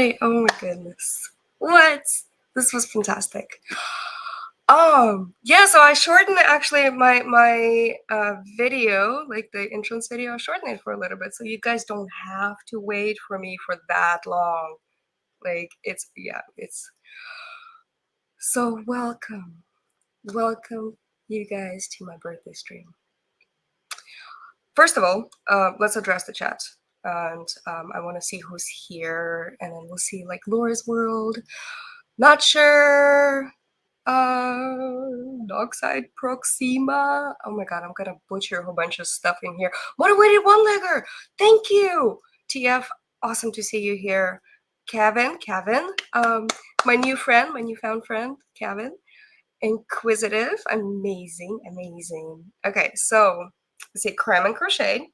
everybody. Oh my goodness. What? This was fantastic. Yeah, so I shortened actually my video, like the entrance video, I shortened it for a little bit so you guys don't have to wait for me for that long. Like it's so welcome. Welcome you guys to my birthday stream. First of all, let's address the chat. And I want to see who's here, and then we'll see like Laura's World. Not sure. Dogside Proxima. Oh my god, I'm gonna butcher a whole bunch of stuff in here. Motivated one-legger. Thank you. TF, awesome to see you here. Kevin, my new friend, my newfound friend, Kevin. Inquisitive, amazing. Okay, so let's see, Cram and Crochet.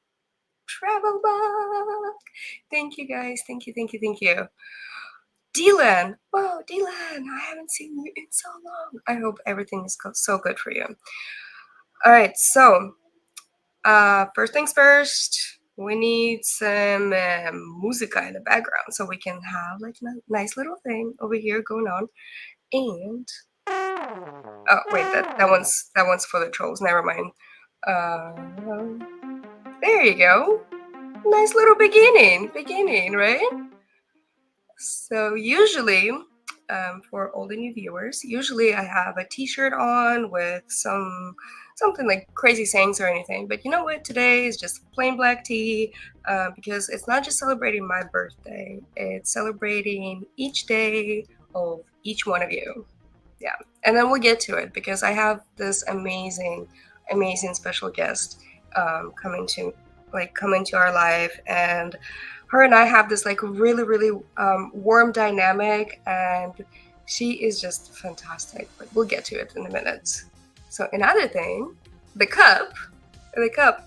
Travel bug. Thank you guys. Thank you. Dylan. Whoa, Dylan, I haven't seen you in so long. I hope everything is so good for you. All right, so first things first, we need some musica in the background so we can have like a nice little thing over here going on. And oh wait, that one's for the trolls. Never mind. There you go. Nice little beginning, right? So usually, for all the new viewers, usually I have a t-shirt on with something like crazy sayings or anything. But you know what? Today is just plain black tea because it's not just celebrating my birthday. It's celebrating each day of each one of you. Yeah, and then we'll get to it because I have this amazing special guest coming to our life, and her and I have this like really warm dynamic, and she is just fantastic. But we'll get to it in a minute. So another thing, the cup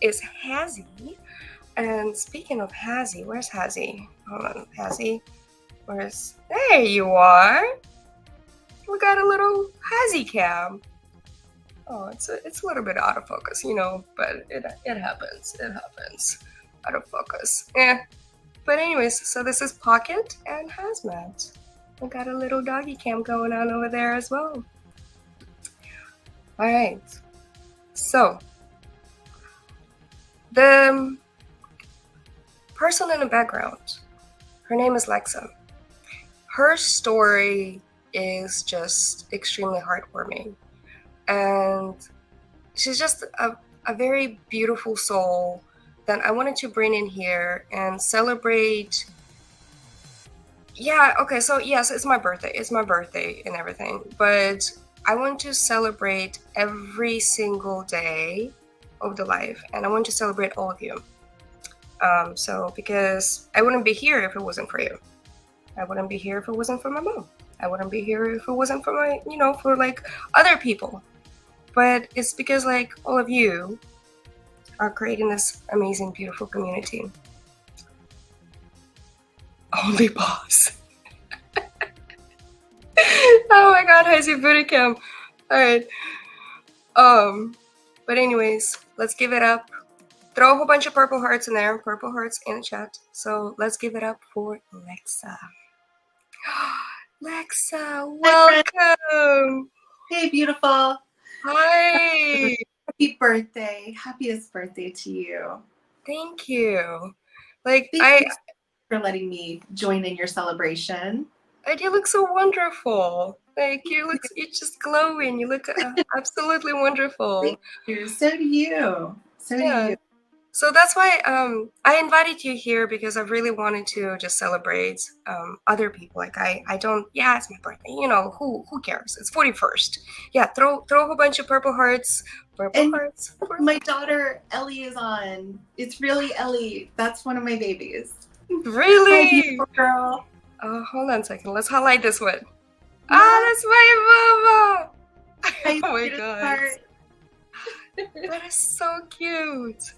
is Hazzy. And speaking of Hazzy, where's Hazzy? Hold on, Hazzy. There you are. We got a little Hazzy cam. Oh, it's a little bit out of focus, you know, but it happens. It happens. Out of focus. But anyways, so this is Pocket and Hazmat. We got a little doggy cam going on over there as well. All right. So the person in the background, her name is Lexa. Her story is just extremely heartwarming. And she's just a very beautiful soul that I wanted to bring in here and celebrate. Yeah, okay, so yes, it's my birthday. It's my birthday and everything. But I want to celebrate every single day of the life. And I want to celebrate all of you. So because I wouldn't be here if it wasn't for you. I wouldn't be here if it wasn't for my mom. I wouldn't be here if it wasn't for my, for like other people. But it's because like all of you are creating this amazing, beautiful community. Only boss. Oh my god, how's your booty cam? Alright. But anyways, let's give it up. Throw a whole bunch of purple hearts in there, purple hearts in the chat. So let's give it up for Lexa. Lexa, welcome. Hey, beautiful. Hi. Happy birthday. Happiest birthday to you. Thank you. Like Thank you for letting me join in your celebration. You look so wonderful. Like you're just glowing. You look absolutely wonderful. Thank you. So do you. So do you. So that's why I invited you here because I really wanted to just celebrate other people. Like I don't. Yeah, it's my birthday. You know who cares? It's 41st. Yeah, throw a whole bunch of purple hearts. Hearts. My daughter Ellie is on. It's really Ellie. That's one of my babies. Really? My beautiful girl. Oh, hold on a second. Let's highlight this one. Yeah. That's my mama. Oh my god. That is so cute.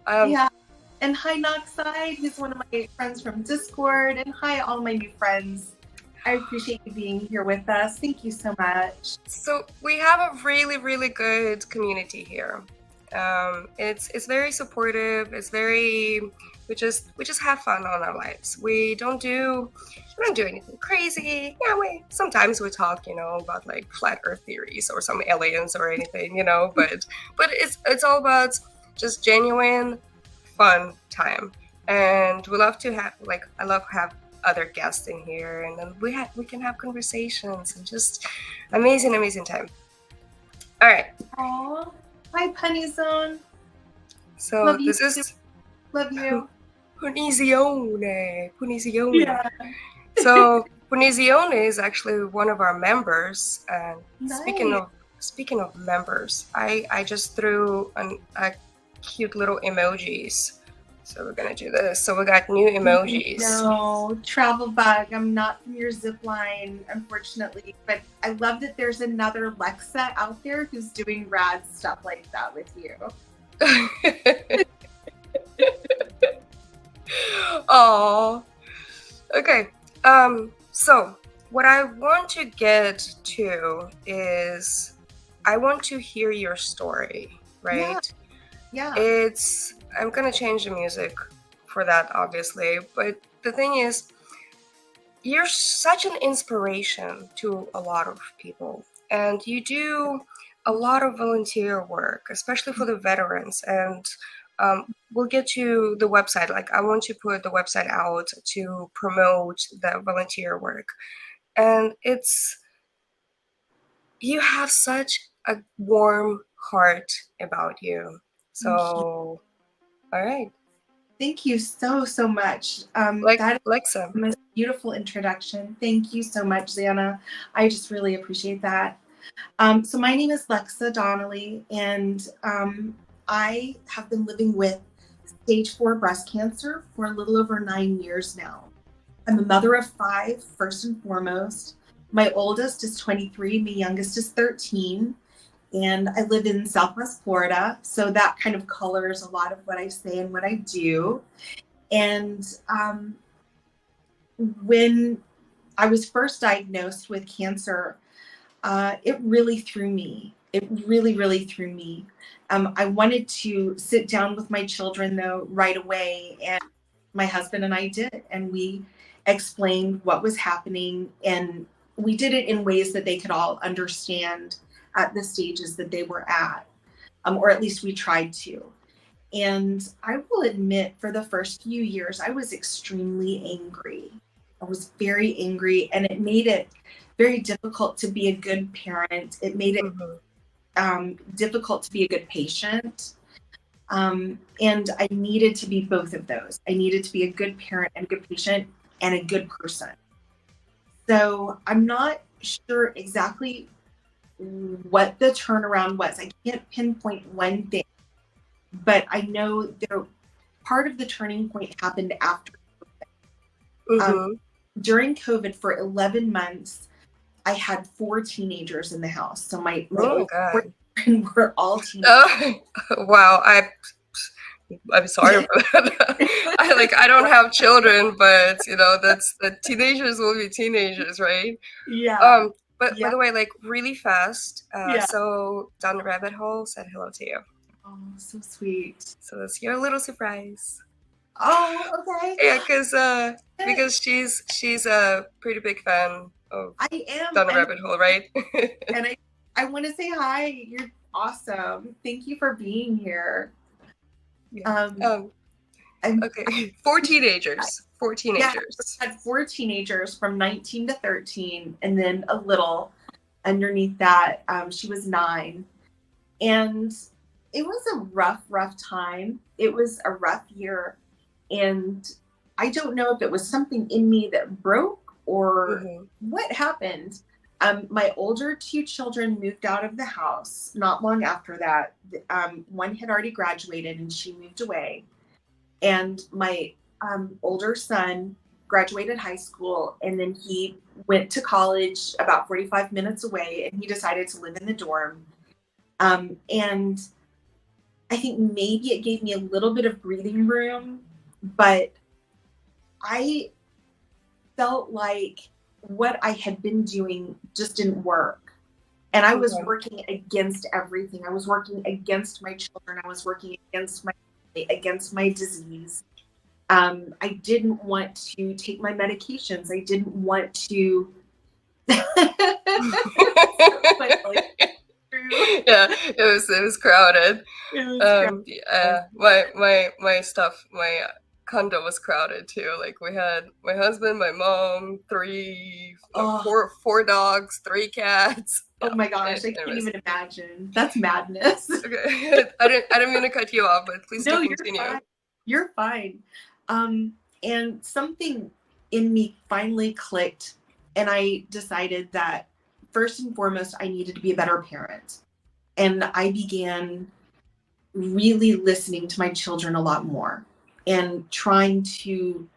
Yeah. And hi Noxide, who's one of my friends from Discord, and hi all my new friends. I appreciate you being here with us. Thank you so much. So we have a really good community here. It's very supportive. It's very we just have fun on our lives. We don't do anything crazy. Yeah, sometimes we talk, about like flat Earth theories or some aliens or anything, but it's all about just genuine fun time. And we love to have I love have other guests in here, and then we can have conversations and just amazing time. All right. Aww. Hi, Punny Zone. So love you this is love you. Punizione. Yeah. So Punizione is actually one of our members. And Nice. speaking of members, I just threw a cute little emojis. So we're gonna do this. So we got new emojis. No, travel bug. I'm not from your zip line, unfortunately. But I love that there's another Lexa out there who's doing rad stuff like that with you. Oh. Okay. So what I want to get to is I want to hear your story, right? Yeah. I'm gonna change the music for that, obviously, but the thing is, you're such an inspiration to a lot of people, and you do a lot of volunteer work, especially for the veterans. And we'll get to the website. Like, I want to put the website out to promote the volunteer work. And you have such a warm heart about you. So, all right. Thank you so much. That is Lexa. The most beautiful introduction. Thank you so much, Xana. I just really appreciate that. So my name is Lexa Donnelly, and I have been living with stage 4 breast cancer for a little over 9 years now. I'm a mother of 5, first and foremost. My oldest is 23, my youngest is 13, and I live in Southwest Florida, so that kind of colors a lot of what I say and what I do. And when I was first diagnosed with cancer, it really threw me. It really threw me. I wanted to sit down with my children, though, right away, and my husband and I did, and we explained what was happening, and we did it in ways that they could all understand at the stages that they were at, or at least we tried to. And I will admit, for the first few years, I was extremely angry. I was very angry, and it made it very difficult to be a good parent. It made it difficult to be a good patient. And I needed to be both of those. I needed to be a good parent and a good patient and a good person. So I'm not sure exactly what the turnaround was. I can't pinpoint one thing, but I know part of the turning point happened after COVID. During COVID, for 11 months, I had 4 teenagers in the house. So my children were all teenagers. Wow, I'm sorry for that. I don't have children, but that's the teenagers will be teenagers, right? Yeah. But by the way, really fast. So Down the Rabbit Hole said hello to you. Oh, so sweet. So that's your little surprise. Oh, okay. Yeah, because she's a pretty big fan of Down the Rabbit Hole, right? And I want to say hi. You're awesome. Thank you for being here. Yeah. Okay. 4 teenagers. 4 teenagers. Yeah, I had 4 teenagers from 19 to 13, and then a little underneath that. She was 9. And it was a rough time. It was a rough year. And I don't know if it was something in me that broke or what happened. My older 2 children moved out of the house not long after that. One had already graduated and she moved away. And my older son graduated high school, and then he went to college about 45 minutes away, and he decided to live in the dorm. And I think maybe it gave me a little bit of breathing room, but I felt like what I had been doing just didn't work. And I was working against everything. I was working against my children. I was working against my disease. I didn't want to take my medications. I didn't want to. Yeah, it was crowded. Crowded. My stuff, my condo was crowded too. Like we had my husband, my mom, Oh, four dogs, three cats. oh Yeah. my gosh, I can't Anyways, even imagine. That's madness. okay. I didn't mean to cut you off, but please do No, you're continue. fine. You're fine. And something in me finally clicked, and I decided that first and foremost, I needed to be a better parent. And I began really listening to my children a lot more and trying to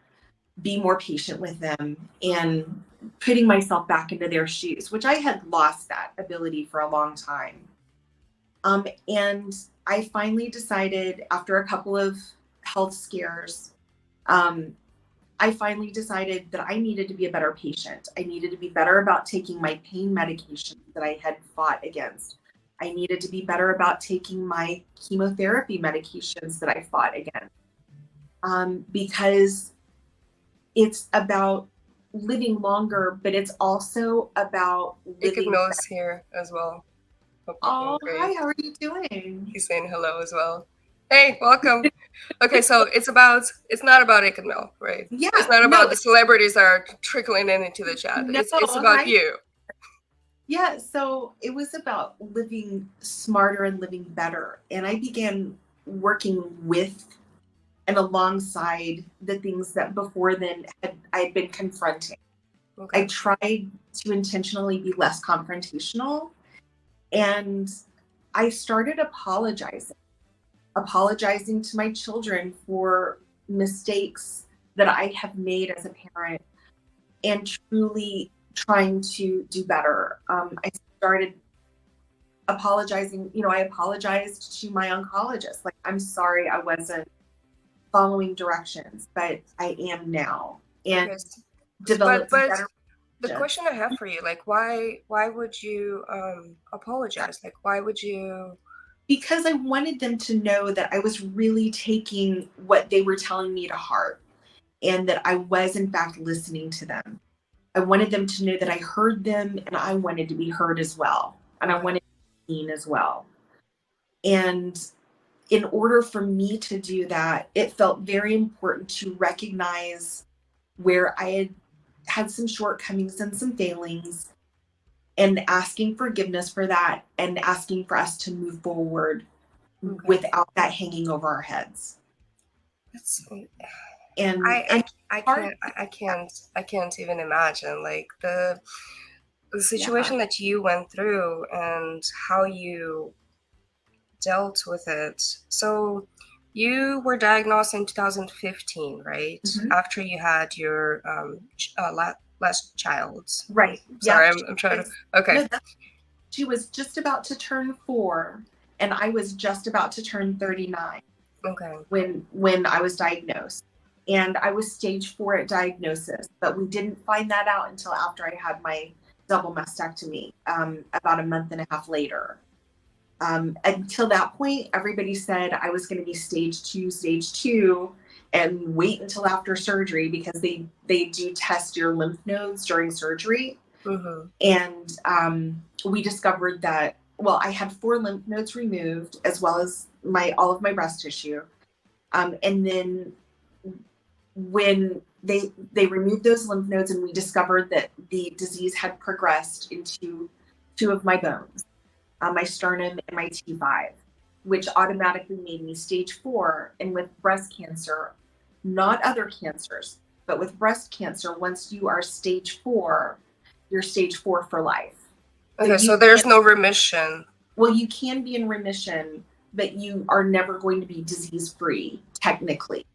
be more patient with them and putting myself back into their shoes, which I had lost that ability for a long time. And I finally decided after a couple of health scares, I finally decided that I needed to be a better patient. I needed to be better about taking my pain medication that I had fought against. I needed to be better about taking my chemotherapy medications that I fought against. Because it's about living longer, but it's also about living. Knows here as well. Hope you're Oh, doing hi, great. how are you doing? He's saying hello as well. Hey, welcome. Okay, so it's not about Ickadmel, right? Yeah, it's not about no, the celebrities that are trickling in into the chat. no, It's about hi. you. Yeah, so it was about living smarter and living better. And I began working with and alongside the things that before then I had been confronting. Okay. I tried to intentionally be less confrontational, and I started apologizing to my children for mistakes that I have made as a parent and truly trying to do better. I started apologizing. I apologized to my oncologist. Like, I'm sorry I wasn't following directions, but I am now. And Okay. developed better. The question I have for you, like, why would you apologize? Like, why would you? Because I wanted them to know that I was really taking what they were telling me to heart and that I was in fact listening to them. I wanted them to know that I heard them and I wanted to be heard as well. And I wanted to be seen as well. And in order for me to do that, it felt very important to recognize where I had some shortcomings and some failings and asking forgiveness for that and asking for us to move forward without that hanging over our heads. I can't even imagine like the situation that you went through and how you dealt with it. So you were diagnosed in 2015, right? Mm-hmm. After you had your last child. Right. Sorry, I'm trying to. Okay. No, she was just about to turn 4, and I was just about to turn 39. Okay. When I was diagnosed, and I was stage 4 at diagnosis, but we didn't find that out until after I had my double mastectomy, about a month and a half later. Until that point, everybody said I was going to be stage 2, and wait until after surgery because they do test your lymph nodes during surgery. Mm-hmm. And we discovered that, well, I had 4 lymph nodes removed as well as all of my breast tissue. And then when they removed those lymph nodes and we discovered that the disease had progressed into 2 of my bones, my sternum and my T5, which automatically made me stage 4. And with breast cancer, not other cancers, but with breast cancer, once you are stage 4, you're stage 4 for life. Okay, so there's no remission. Well, you can be in remission, but you are never going to be disease-free, technically.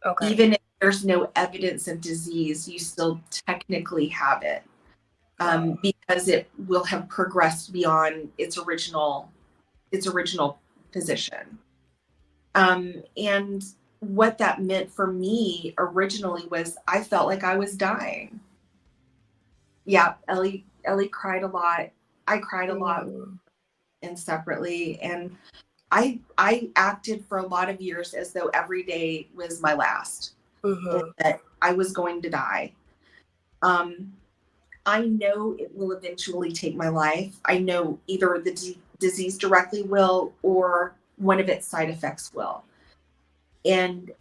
Okay. Even if there's no evidence of disease, you still technically have it. Because it will have progressed beyond its original position. And what that meant for me originally was I felt like I was dying. Yeah, Ellie cried a lot. I cried a lot, and separately. And I acted for a lot of years as though every day was my last. Mm-hmm. that I was going to die. Um, I know it will eventually take my life. I know either the disease directly will or one of its side effects will. And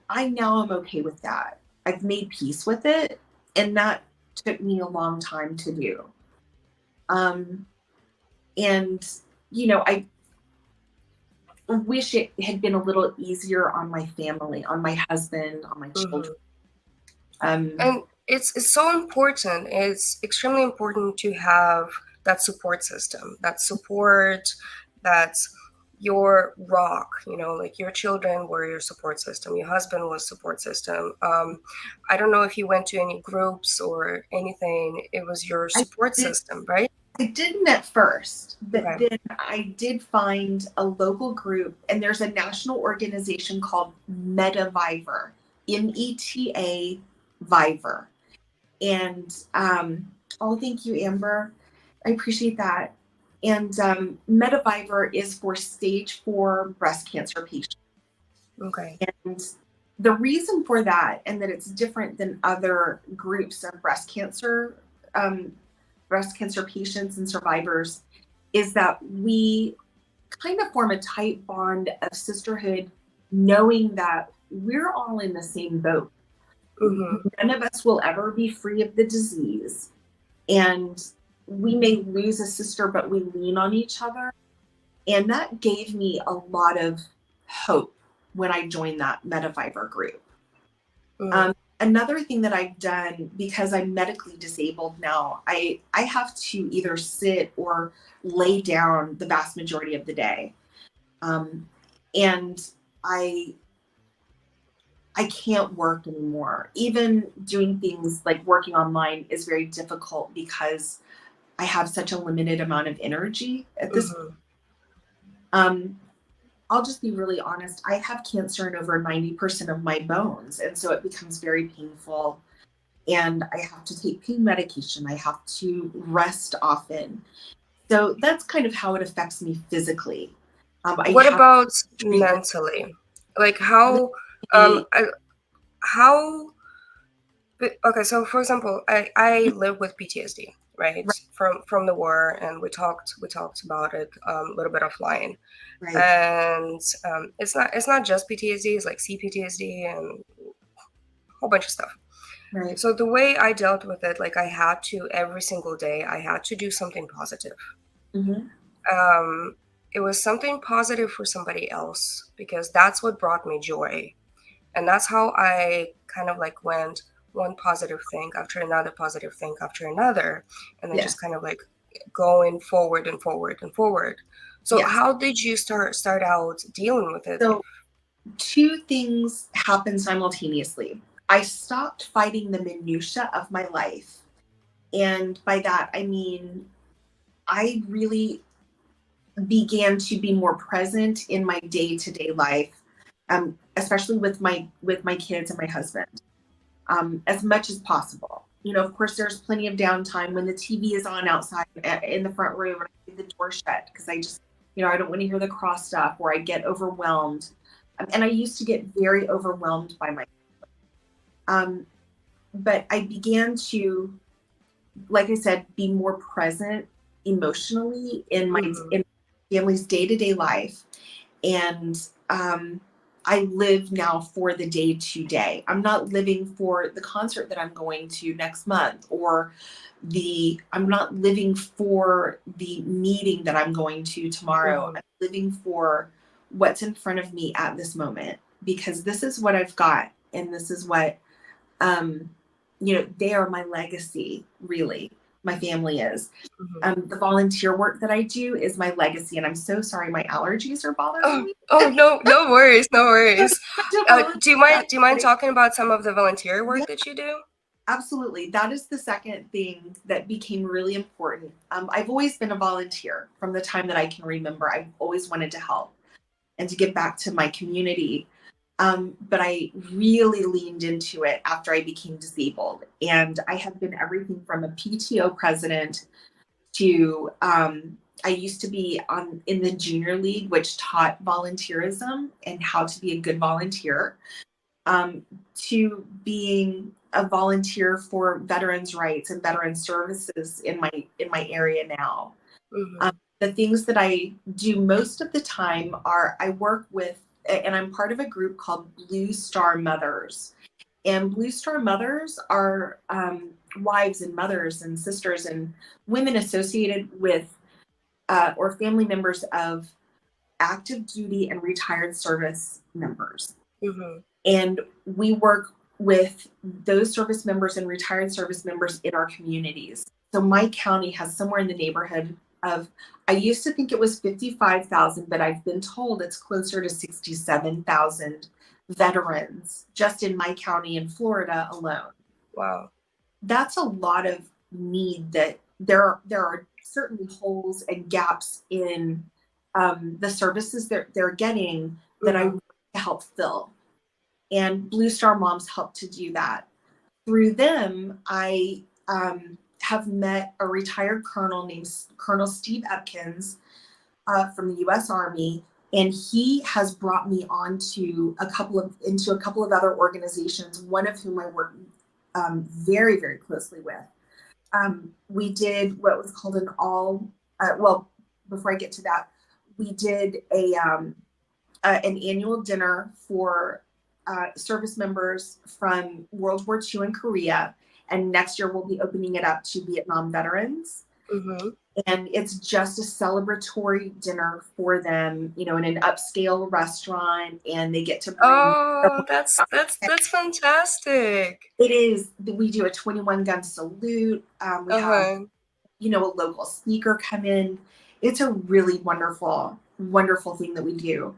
I now am okay with that. I've made peace with it. And that took me a long time to do. Um, and, I wish it had been a little easier on my family, on my husband, on my Mm-hmm. children. Um, And it's so important. It's extremely important to have that support system, that support that's your rock, like your children were your support system, your husband was support system. I don't know if you went to any groups or anything. It was your I support did system, right? I didn't at first, but Okay. then I did find a local group, and there's a national organization called MetaViver, META Viver. And oh, thank you, Amber. I appreciate that. And MetaViver is for stage 4 breast cancer patients. Okay. And the reason for that, and that it's different than other groups of um, breast cancer patients and survivors, is that we kind of form a tight bond of sisterhood, knowing that we're all in the same boat. Mm-hmm. None of us will ever be free of the disease. And we may lose a sister, but we lean on each other. And that gave me a lot of hope when I joined that MetaViver group. Mm-hmm. Another thing that I've done, because I'm medically disabled now, I have to either sit or lay down the vast majority of the day. And I can't work anymore. Even doing things like working online is very difficult because I have such a limited amount of energy at this point. Mm-hmm. I'll just be really honest. I have cancer in over 90% of my bones. And so it becomes very painful. And I have to take pain medication. I have to rest often. So that's kind of how it affects me physically. I What have about treatment. mentally? Like how Mentally, I, how okay, so for example, I live with PTSD, right? right, From the war, and we talked about it a little bit offline. right, And it's not just PTSD, it's like CPTSD and a whole bunch of stuff. right. So the way I dealt with it, like I had to every single day, I had to do something positive. Mm-hmm. Um, it was something positive for somebody else because that's what brought me joy. And that's how I kind of like went one positive thing after another positive thing after another, and then just Yes. kind of like going forward and forward and forward. So Yes. how did you start out dealing with it? So two things happened simultaneously. I stopped fighting the minutia of my life. And by that, I mean, I really began to be more present in my day-to-day life, especially with my kids and my husband, as much as possible. Of course, there's plenty of downtime when the TV is on outside in the front room and I leave the door shut because I just, I don't want to hear the cross stuff or I get overwhelmed. And I used to get very overwhelmed by my, um, but I began to, like I said, be more present emotionally in my Mhm. in my family's day-to-day life. And I live now for the day to day. I'm not living for the concert that I'm going to next month, or I'm not living for the meeting that I'm going to tomorrow. Mhm. I'm living for what's in front of me at this moment, because this is what I've got. And this is what, um, they are my legacy, really. My family is. Mhm. The volunteer work that I do is my legacy, and I'm so sorry my allergies are bothering Oh, me. oh no, no worries, no worries. I apologize Do you for mind that, do you mind but talking about some of the volunteer yeah, work that you do? absolutely. That is the second thing that became really important. I've always been a volunteer from the time that I can remember. I've always wanted to help and to give back to my community. But I really leaned into it after I became disabled. And I have been everything from a PTO president to I used to be in the junior league, which taught volunteerism and how to be a good volunteer. to being a volunteer for veterans rights and veteran services in my area now. Mm-hmm. The things that I do most of the time are I work with, and I'm part of a group called Blue Star Mothers. And Blue Star Mothers are wives and mothers and sisters and women associated with or family members of active duty and retired service members. Mm-hmm. And we work with those service members and retired service members in our communities. So my county has somewhere in the neighborhood of, I used to think it was 55,000, but I've been told it's closer to 67,000 veterans just in my county in Florida alone. Wow. That's a lot of need that there are certainly holes and gaps in the services that they're getting that I want to help fill. And Blue Star Moms help to do that. Through them, I have met a retired colonel named Colonel Steve Epkins from the U.S. Army, and he has brought me into a couple of other organizations, one of whom I work very, very closely with. We did what was called well, before I get to that, we did an annual dinner for service members from World War II and Korea. And next year we'll be opening it up to Vietnam veterans. Mm-hmm. And it's just a celebratory dinner for them, in an upscale restaurant, and they get to bring. Oh, that's fantastic. It is. We do a 21 gun salute. We have, Uh-huh. a local speaker come in. It's a really wonderful, wonderful thing that we do.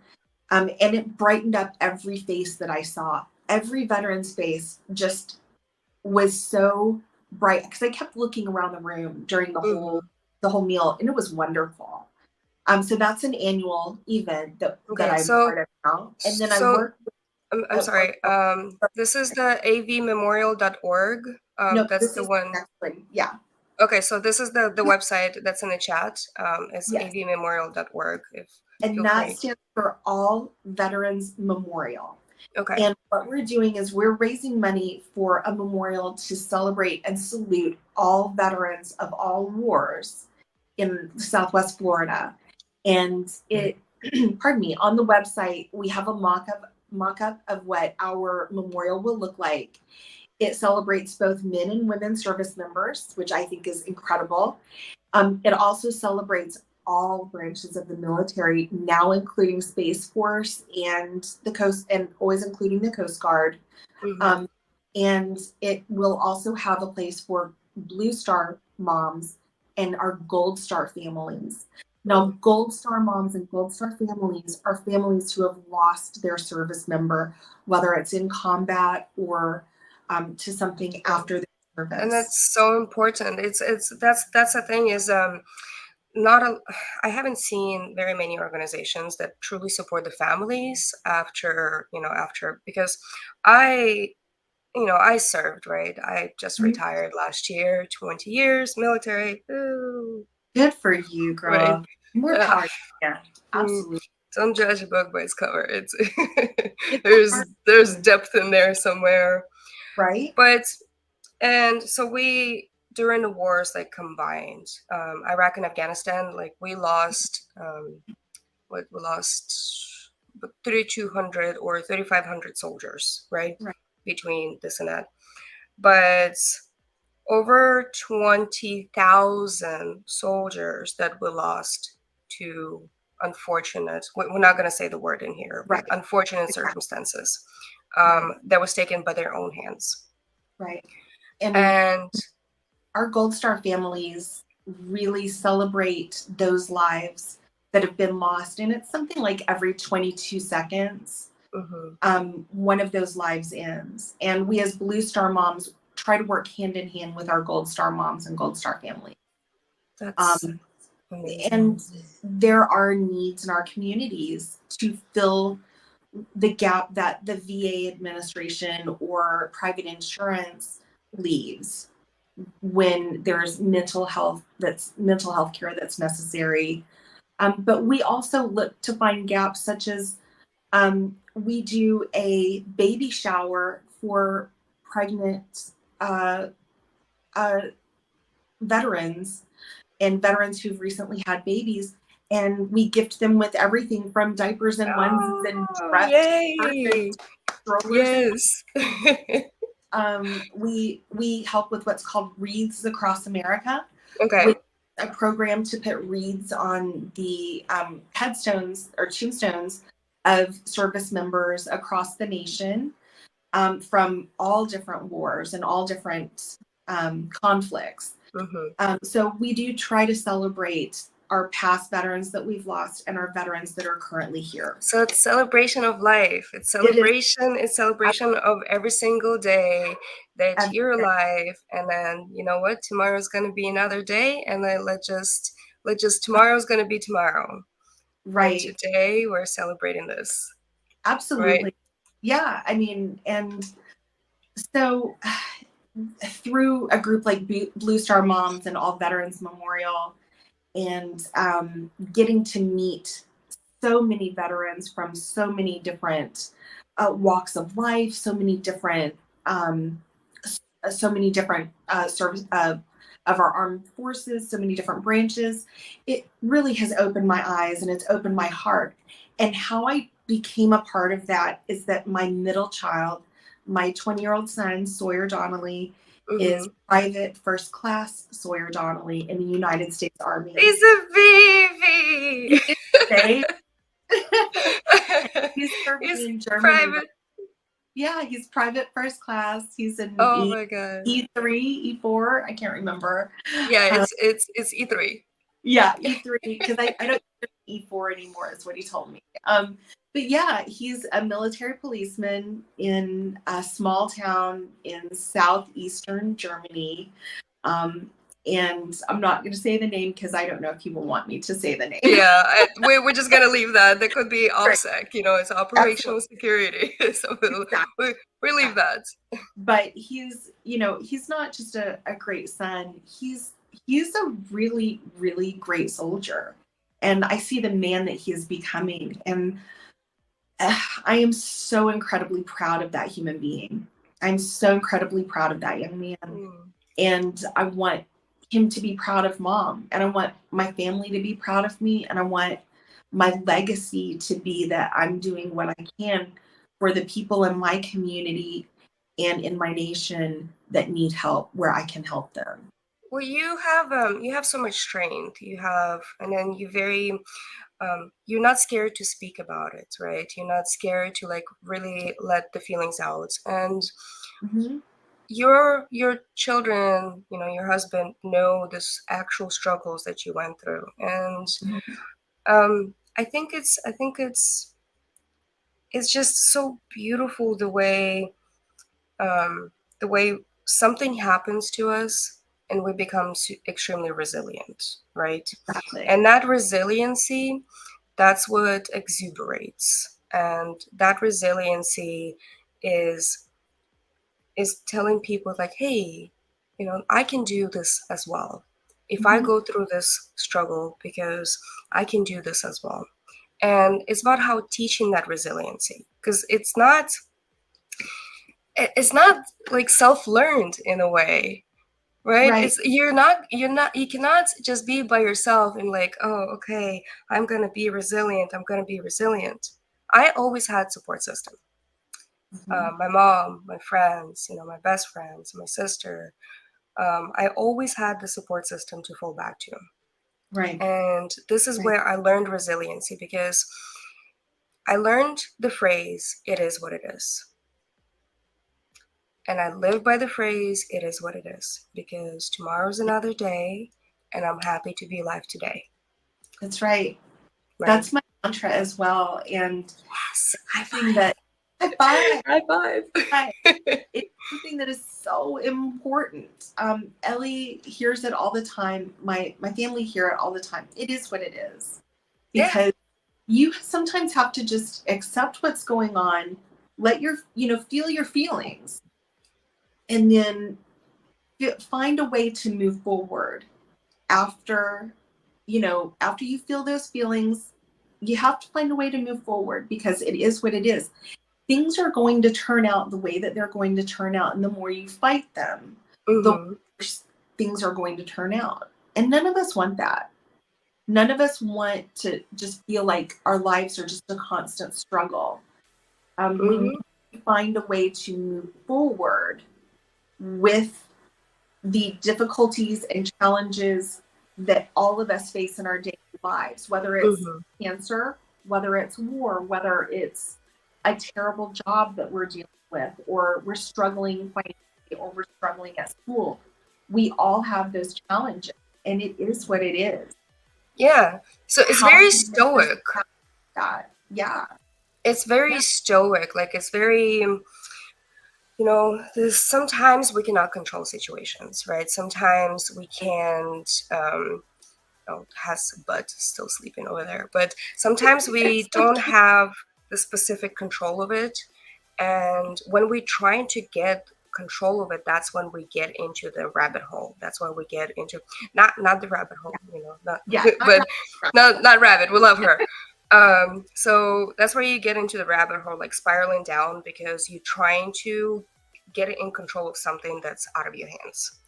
And it brightened up every face that I saw. Every veteran's face just was so bright because I kept looking around the room during the whole meal, and it was wonderful. So that's an annual event that I'm part of now. And then I work. I'm sorry. This is the avmemorial.org. No, That's the one. Yeah. Okay, so this is the website that's in the chat. It's Yes. avmemorial.org. And that stands for All Veterans Memorial. Okay. And what we're doing is we're raising money for a memorial to celebrate and salute all veterans of all wars in Southwest Florida. And it, pardon me, on the website, we have a mock-up of what our memorial will look like. It celebrates both men and women service members, which I think is incredible. It also celebrates all branches of the military, now including Space Force and the Coast, and always including the Coast Guard. Mm-hmm. And it will also have a place for Blue Star moms and our Gold Star families. Now, Gold Star moms and Gold Star families are families who have lost their service member, whether it's in combat or to something after their service. And that's so important. That's the thing is I haven't seen very many organizations that truly support the families after because I served, right? I just retired last year, 20 years military. Ooh. Good for you, girl. Right. More power. Yeah, absolutely. Don't judge a book by its cover. It's there's depth in there somewhere. Right. And so we, during the wars, like combined, Iraq and Afghanistan, like we lost 3,200 or 3,500 soldiers, right? Between this and that. But over 20,000 soldiers that we lost to unfortunate, we're not going to say the word in here, but unfortunate circumstances that was taken by their own hands. Right. And our Gold Star families really celebrate those lives that have been lost. And it's something like every 22 seconds, one of those lives ends. And we as Blue Star moms try to work hand in hand with our Gold Star moms and Gold Star families. That's and there are needs in our communities to fill the gap that the VA administration or private insurance leaves when there's mental health care that's necessary. But we also look to find gaps such as We do a baby shower for pregnant uh, uh, veterans and veterans who've recently had babies. And we gift them with everything from diapers and onesies and Oh, dress yay. strollers. Yes. We help with what's called Wreaths Across America, Okay. which is a program to put wreaths on the headstones or tombstones of service members across the nation, from all different wars and all different conflicts. Mm-hmm. So we do try to celebrate our past veterans that we've lost and our veterans that are currently here. So it's celebration of life. It's It is celebration. It's celebration of every single day that every you're day. alive. And then you know what? Tomorrow's gonna be another day. And then let's just tomorrow's gonna be tomorrow. But Right. today we're celebrating this, right? Absolutely. Yeah. I mean, and so through a group like Blue Star Moms and All Veterans Memorial, and getting to meet so many veterans from so many different walks of life, um, so many different service of our armed forces, so many different branches. It really has opened my eyes and it's opened my heart. And how I became a part of that is that my middle child, my 20-year-old son, Sawyer Donnelly, is Mm-hmm. Private First Class Sawyer Donnelly in the United States Army. He's a baby. He is safe. He's serving He's in Germany. private. Yeah, he's private first class. He's an Oh my god. E3, E4. I can't remember. Yeah, Um, it's E3. yeah, E3, because I don't think E4 anymore is what he told me. But yeah, he's a military policeman in a small town in southeastern Germany. Um, and I'm not going to say the name because I don't know if he will want me to say the name. Yeah, we're just gonna leave that. That could be Right. OPSEC, it's Absolutely. operational security. So Exactly. we leave that. But he's not just a great son. He's a really, really great soldier. And I see the man that he is becoming. And I am so incredibly proud of that human being. I'm so incredibly proud of that young man. Mm. And I want him to be proud of mom. And I want my family to be proud of me. And I want my legacy to be that I'm doing what I can for the people in my community and in my nation that need help where I can help them. Well, you have so much strength. And then you're not scared to speak about it, right? You're not scared to like really let the feelings out. And Mm-hmm. your children, your husband know this actual struggles that you went through. And I think it's just so beautiful the way something happens to us and we become extremely resilient, right? Exactly. And that resiliency, that's what exuberates. And that resiliency is telling people like, hey, I can do this as well. If I Mm-hmm. go through this struggle, because I can do this as well. And it's about how teaching that resiliency, because it's not like self-learned in a way, right? Right. It's you cannot just be by yourself and like, oh, okay, I'm gonna be resilient. I always had support system. Mm-hmm. My mom, my friends, my best friends, my sister. I always had the support system to fall back to. Right. And this is Right. where I learned resiliency, because I learned the phrase, it is what it is. And I live by the phrase, it is what it is, because tomorrow's another day and I'm happy to be alive today. That's right. Right? That's my mantra as well. And Yes, high something five. that high five. High five. Right. It's something that is so important. Ellie hears it all the time. My family hear it all the time. It is what it is. Yeah. Because you sometimes have to just accept what's going on, let feel your feelings, and then find a way to move forward after you feel those feelings. you have to find a way to move forward, because it is what it is. Things are going to turn out the way that they're going to turn out, and the more you fight them, the worse things are going to turn out. And none of us want that. None of us want to just feel like our lives are just a constant struggle. When you find a way to move forward with the difficulties and challenges that all of us face in our daily lives, whether it's cancer, whether it's war, whether it's a terrible job that we're dealing with, or we're struggling financially, or we're struggling at school, we all have those challenges, and it is what it is. Yeah. So it's very stoic. Yeah. It's very stoic. Like, it's very, sometimes we cannot control situations, right? Sometimes we can't, Hazmat still sleeping over there, but sometimes we don't have the specific control of it. And when we're trying to get control of it, that's when we get into the rabbit hole. That's when we get into not the rabbit hole, not rabbit. We love her. So that's where you get into the rabbit hole, like spiraling down, because you're trying to get it in control of something that's out of your hands.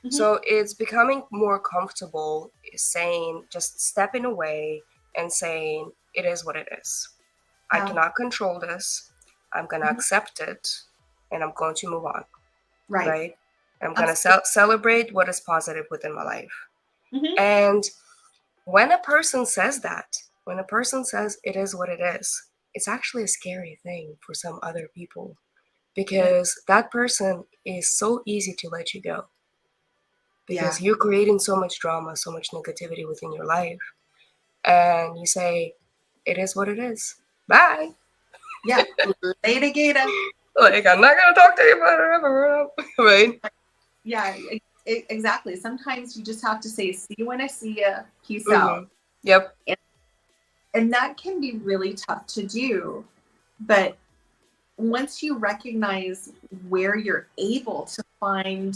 So it's becoming more comfortable saying, just stepping away and saying, it is what it is. I cannot control this. I'm going to accept it, and I'm going to move on. Right? I'm going to celebrate what is positive within my life. And when a person says that, when a person says it is what it is, it's actually a scary thing for some other people, because that person is so easy to let you go. Because you're creating so much drama, so much negativity within your life. And you say, it is what it is. Bye. Yeah. Later, Gator. Like, I'm not going to talk to you forever. Right? Yeah, exactly. Sometimes you just have to say, see you when I see you. Peace out. Yep. And that can be really tough to do. But once you recognize where you're able to find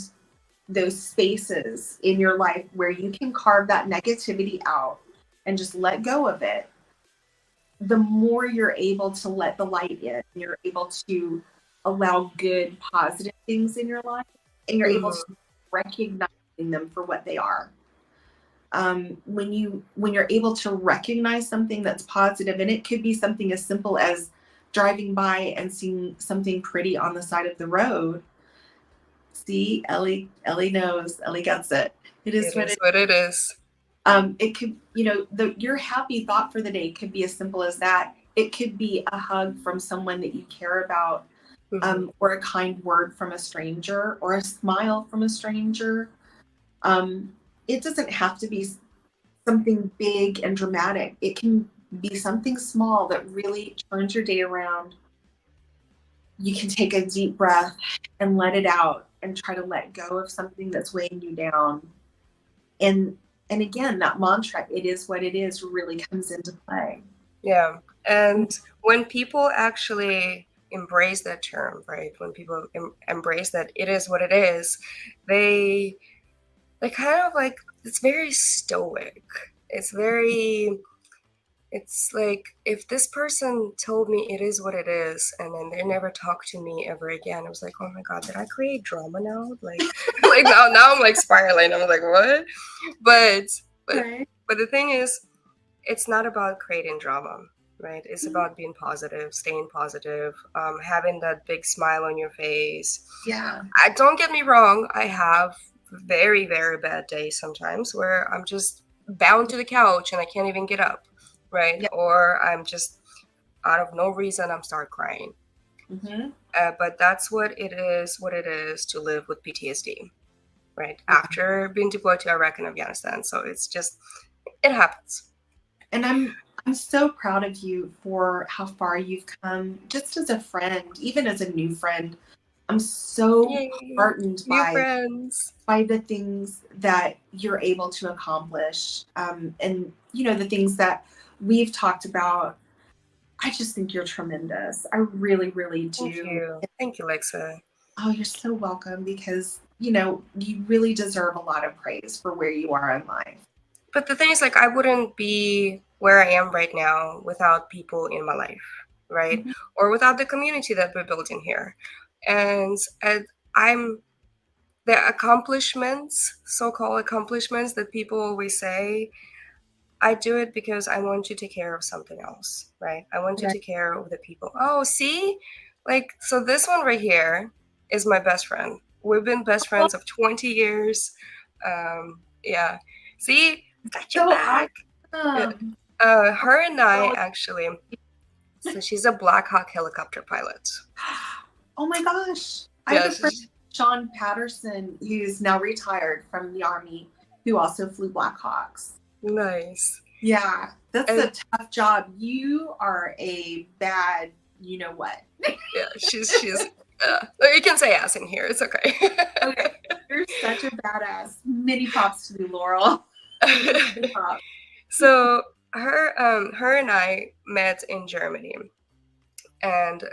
those spaces in your life where you can carve that negativity out and just let go of it, the more you're able to let the light in, you're able to allow good, positive things in your life, and you're able to recognize them for what they are. When you're able to recognize something that's positive, and it could be something as simple as driving by and seeing something pretty on the side of the road. See, Ellie knows. Ellie gets it. It is what it is. It could, your happy thought for the day could be as simple as that. It could be a hug from someone that you care about, or a kind word from a stranger, or a smile from a stranger. It doesn't have to be something big and dramatic. It can be something small that really turns your day around. You can take a deep breath and let it out and try to let go of something that's weighing you down. And again, that mantra, it is what it is, really comes into play. Yeah. And when people actually embrace that term, right? When people embrace that it is what it is, they kind of like, it's very stoic. It's like, if this person told me it is what it is, and then they never talk to me ever again, I was like, oh my God, did I create drama now? Like, now I'm like spiraling. I'm like, what? But the thing is, it's not about creating drama, right? It's about being positive, staying positive, having that big smile on your face. Yeah. Don't get me wrong. I have very, very bad days sometimes where I'm just bound to the couch and I can't even get up, right? Yeah. Or I'm just, out of no reason, I'm start crying. But that's what it is to live with PTSD, right? After being deployed to Iraq and Afghanistan. So it's just, it happens. And I'm so proud of you for how far you've come, just as a friend, even as a new friend. I'm so heartened by the things that you're able to accomplish. And, the things that we've talked about. I just think you're tremendous. I really, really do. Thank you, Lexa. Oh, you're so welcome, because, you really deserve a lot of praise for where you are in life. but the thing is, like, I wouldn't be where I am right now without people in my life, right? Mhm. Or without the community that we're building here. And I'm the accomplishments, so-called accomplishments that people always say, I do it because I want to take care of something else, right? I want to Right. take care of the people. Oh, see? Like, so this one right here is my best friend. We've been best friends of 20 years. Yeah. See? Got your So back. Yeah. awesome. Her and I Oh, actually, so she's a Black Hawk helicopter pilot. oh my gosh. I have Yeah, a friend, Sean Patterson, who's now retired from the Army, who also flew Black Hawks. nice. Yeah, that's And a tough job. You are a bad, you know what. yeah, she's you can say ass in here. It's okay. Okay, you're such a badass. Many props to you, Laurel. Many props. So her and I met in Germany, and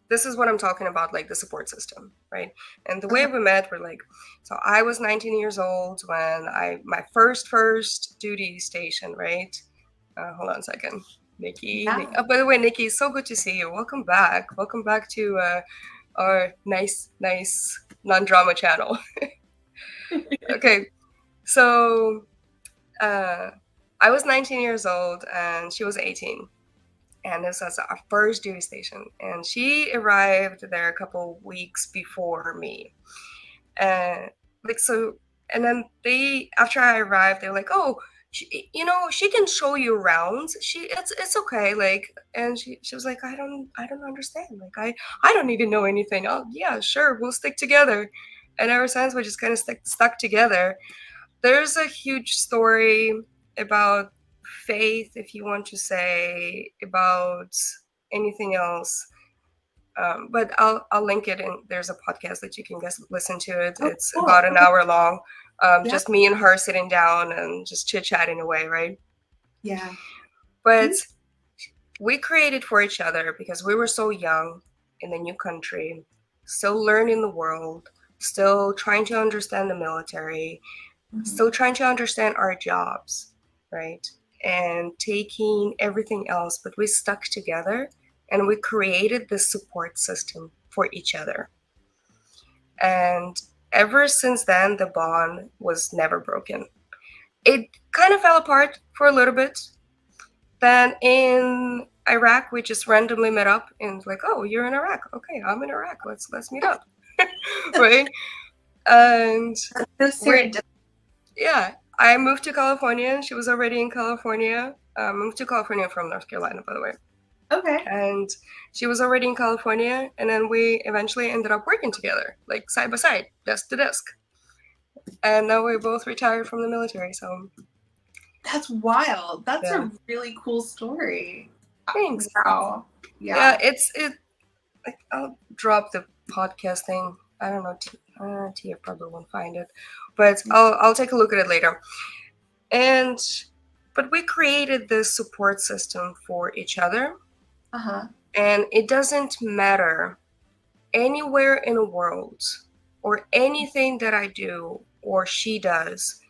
this is what I'm talking about, like the support system, right? And the way we met, we're like, so I was 19 years old when my first duty station, right? Hold on a second. Nikki. Yeah. Oh, by the way, Nikki, so good to see you. Welcome back. Welcome back to our nice non-drama channel. Okay, so I was 19 years old and she was 18. And this was our first duty station. And she arrived there a couple weeks before me. And like, so, and then after I arrived, they're like, oh, she can show you around. It's okay. Like, and she was like, I don't understand. Like, I don't even know anything. Oh yeah, sure. We'll stick together. And ever since we just kind of stuck together. There's a huge story about faith, if you want to say, about anything else. But I'll link it, and there's a podcast that you can listen to it. Oh, It's cool. about an hour long. Yeah. Just me and her sitting down and just chit-chatting away, right? Yeah. But we created for each other because we were so young in a new country, still learning the world, still trying to understand the military, still trying to understand our jobs, right? And taking everything else, but we stuck together and we created this support system for each other. And ever since then, the bond was never broken. It kind of fell apart for a little bit. Then in Iraq, we just randomly met up and like, oh, you're in Iraq. Okay, I'm in Iraq. Let's meet up. Right? And yeah, I moved to California and she was already in California. Moved to California from North Carolina, by the way. Okay. And she was already in California, and then we eventually ended up working together, like side by side, desk to desk. And now we both retired from the military, so that's wild. That's yeah. a really cool story. Thanks. Wow. Yeah, it. Like, I'll drop the podcast thing. I don't know. Tia probably won't find it, but I'll take a look at it later. But we created this support system for each other. And it doesn't matter anywhere in the world or anything that I do or she does.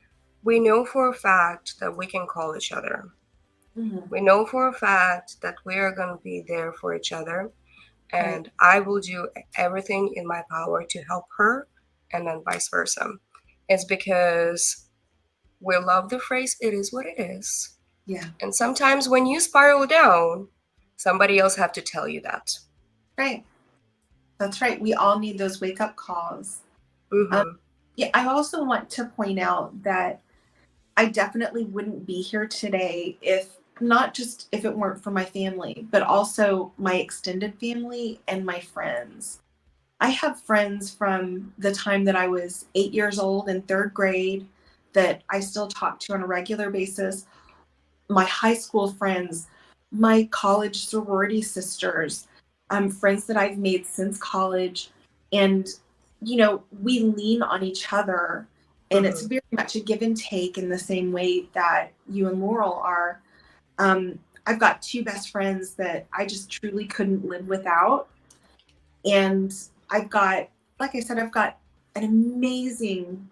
We know for a fact that we can call each other. We know for a fact that we are going to be there for each other. And I will do everything in my power to help her, and then vice versa. It's because we love the phrase, it is what it is. Yeah. And sometimes when you spiral down, somebody else have to tell you that. Right. That's right. We all need those wake-up calls. Mm-hmm. Yeah, I also want to point out that I definitely wouldn't be here today if it weren't for my family, but also my extended family and my friends. I have friends from the time that I was 8 years old in third grade that I still talk to on a regular basis. My high school friends, my college sorority sisters, friends that I've made since college. And, we lean on each other. And it's very much a give and take in the same way that you and Laurel are. I've got two best friends that I just truly couldn't live without. And I've got, like I said, I've got an amazing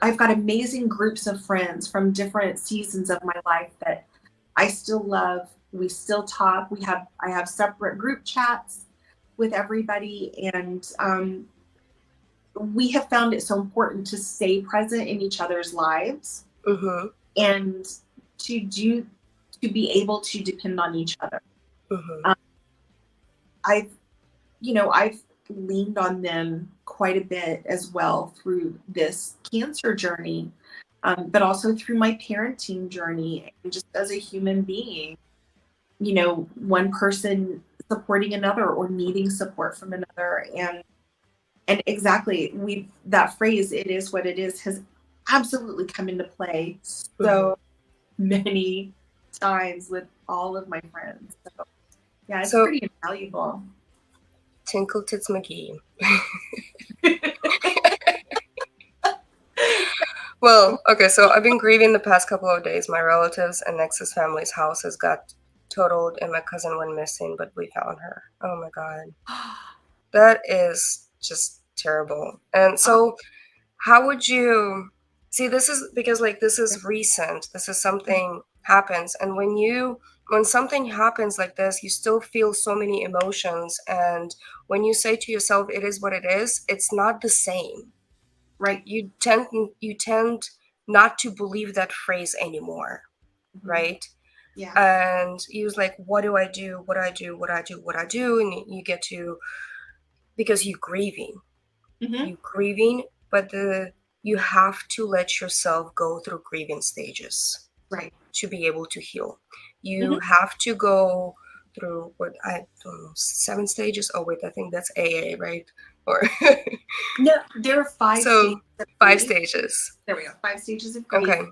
I've got amazing groups of friends from different seasons of my life that I still love. We still talk. I have separate group chats with everybody, and we have found it so important to stay present in each other's lives Mm-hmm. and to be able to depend on each other. Mm-hmm. Um, I've I've leaned on them quite a bit as well through this cancer journey, but also through my parenting journey and just as a human being. One person supporting another or needing support from another, and exactly, we that phrase "it is what it is" has absolutely come into play Mm-hmm. so many times with all of my friends. So yeah, it's So, pretty invaluable. Tinkle Tits McGee. Well, okay, so I've been grieving the past couple of days. My relatives and Nexus family's house has got totaled and my cousin went missing, but we found her. Oh my God. That is just terrible. And so, how would you see this is because like this is recent. This is something happens. And when something happens like this, you still feel so many emotions. And when you say to yourself, it is what it is, it's not the same. Right. You tend not to believe that phrase anymore, Mhm. right? Yeah. And you was like, what do I do? What do I do? What do I do? What do I do? And you get to because you're grieving. Mhm. You grieving, but you have to let yourself go through grieving stages Right. to be able to heal. Mhm. You have to go through what I don't know, 7 stages. Oh wait, I think that's AA, right? Or No, there are 5 stages so of 5 grief. stages. There we go. 5 stages of grief. Okay.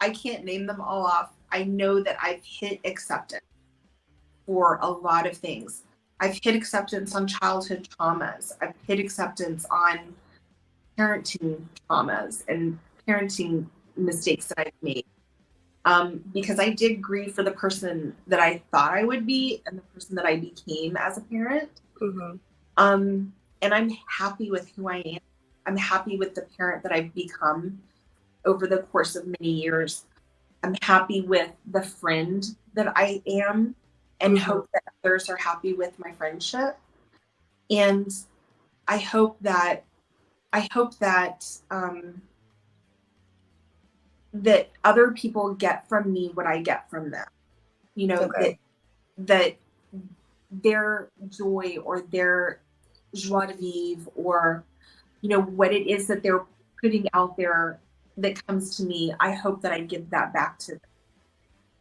I can't name them all off. I know that I've hit acceptance for a lot of things. I've hit acceptance on childhood traumas. I've hit acceptance on parenting traumas and parenting mistakes that I've made. Because I did grieve for the person that I thought I would be and the person that I became as a parent. Mm-hmm. And I'm happy with who I am. I'm happy with the parent that I've become over the course of many years. I'm happy with the friend that I am and Mm-hmm. hope that others are happy with my friendship. And I hope that I hope that that other people get from me what I get from them. Okay. That their joy or their joie de vivre or what it is that they're putting out there that comes to me, I hope that I give that back to them.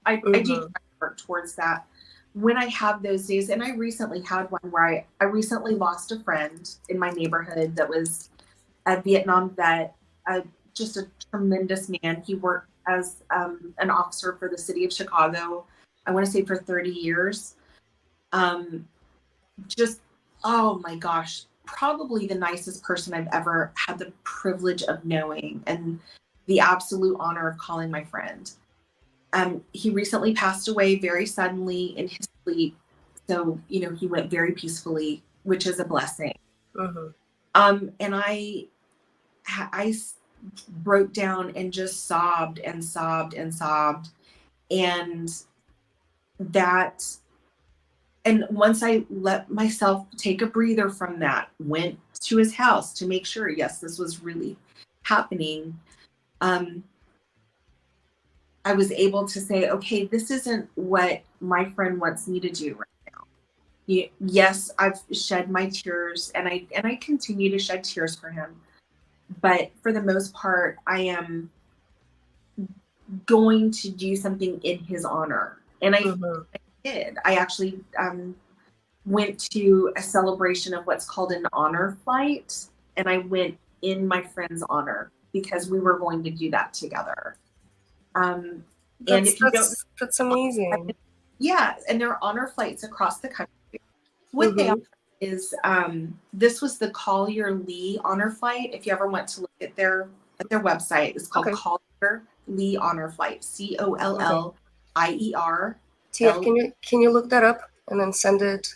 I do try Mm-hmm. to work towards that when I have those days. And I recently had one where I recently lost a friend in my neighborhood that was a Vietnam vet, just a tremendous man. He worked as an officer for the city of Chicago, I want to say for 30 years. Just, oh my gosh, probably the nicest person I've ever had the privilege of knowing and the absolute honor of calling my friend. He recently passed away very suddenly in his sleep. So, he went very peacefully, which is a blessing. Mm-hmm. And I broke down and just sobbed and sobbed and sobbed. And that, and once I let myself take a breather from that, went to his house to make sure, yes, this was really happening. I was able to say, okay, this isn't what my friend wants me to do right now. Yes, I've shed my tears and I continue to shed tears for him. But for the most part, I am going to do something in his honor. And I Mm-hmm. did. I actually went to a celebration of what's called an honor flight. And I went in my friend's honor because we were going to do that together. And if you don't, That's amazing. yeah, and there are honor flights across the country. What they are Mm-hmm. is this was the Collier Lee honor flight. If you ever want to look at their website, it's called Okay. Collier Lee Honor Flight. Okay. COLLIER. TF, can you look that up and then send it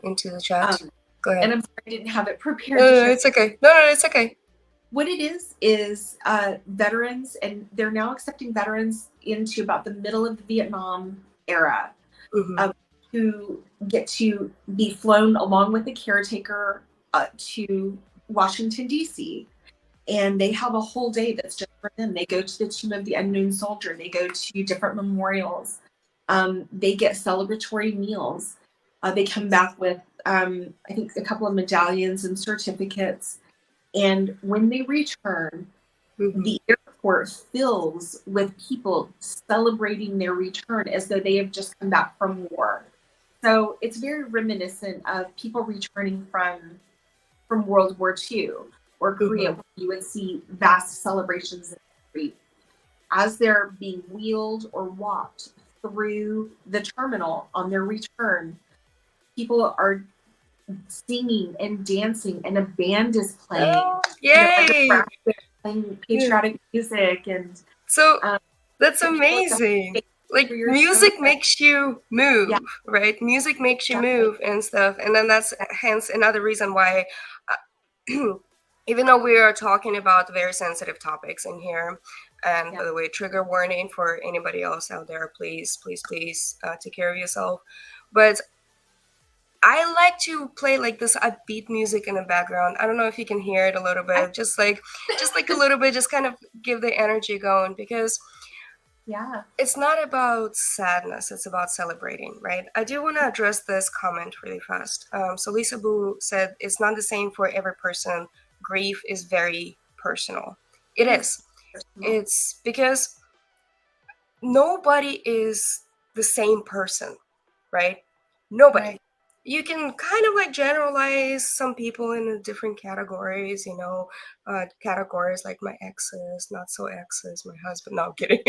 into the chat? Go ahead. And I'm sorry I didn't have it No, prepared no, to no, share. it's okay. No, no, it's okay. What it is veterans, and they're now accepting veterans into about the middle of the Vietnam era, Mm-hmm. who get to be flown along with the caretaker to Washington, D.C. And they have a whole day that's just for them. They go to the Tomb of the Unknown Soldier. They go to different memorials. They get celebratory meals. They come back with, I think, a couple of medallions and certificates. And when they return, Mm-hmm. the airport fills with people celebrating their return as though they have just come back from war. So it's very reminiscent of people returning from World War II or Korea, Mm-hmm. where you would see vast celebrations in the street. As they're being wheeled or walked through the terminal on their return, people are singing and dancing, and a band is playing. Oh, yay! Playing patriotic music, and So um, that's amazing. Like music makes you move, right? Music makes you move and stuff. And then that's hence another reason why, even though we are talking about very sensitive topics in here, and by the way, trigger warning for anybody else out there, please, please, please take care of yourself. But I like to play like this upbeat music in the background. I don't know if you can hear it a little bit, just like a little bit, just kind of give the energy going, because it's not about sadness, it's about celebrating, right? I do want to address this comment really fast. So Lisa Boo said it's not the same for every person. Grief is very personal. It is. It's because nobody is the same person, right? Nobody. Right. You can kind of like generalize some people in different categories, you know, categories like my exes, not so exes, my husband. No, I'm kidding.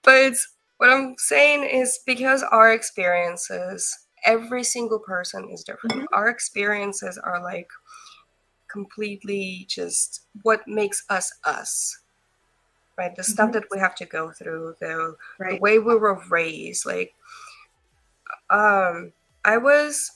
But what I'm saying is because our experiences, every single person is different. Mm-hmm. Our experiences are like completely just what makes us us. Right, the stuff that we have to go through, the way we were raised. Like, I was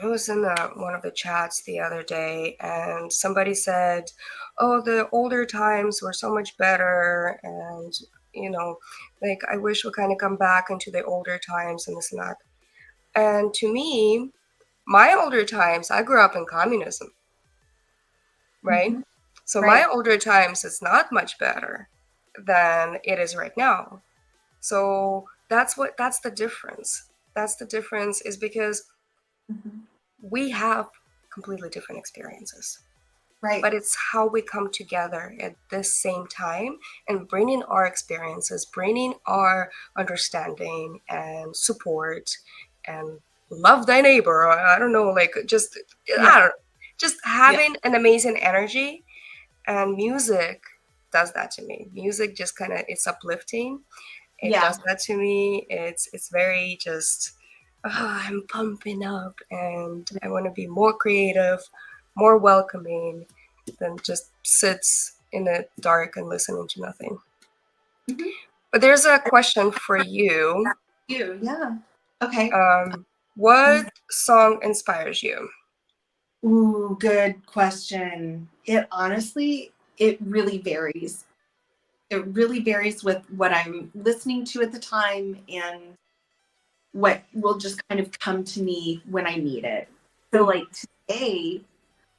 in one of the chats the other day, and somebody said, "Oh, the older times were so much better," and you know, like I wish we kind of come back into the older times and this and that. And to me, my older times, I grew up in communism, right? Mm-hmm. So my older times is not much better than it is right now. So that's the difference. That's the difference, is because we have completely different experiences. Right. But it's how we come together at this same time and bringing our experiences, bringing our understanding and support and love thy neighbor. I don't know, like just having an amazing energy. And music does that to me. Music just kind of, it's uplifting. It does that to me. It's very just, I'm pumping up and I want to be more creative, more welcoming than just sits in the dark and listening to nothing. Mm-hmm. But there's a question for you. Okay. What song inspires you? Ooh, good question. It honestly, it really varies. It really varies with what I'm listening to at the time and what will just kind of come to me when I need it. So like today,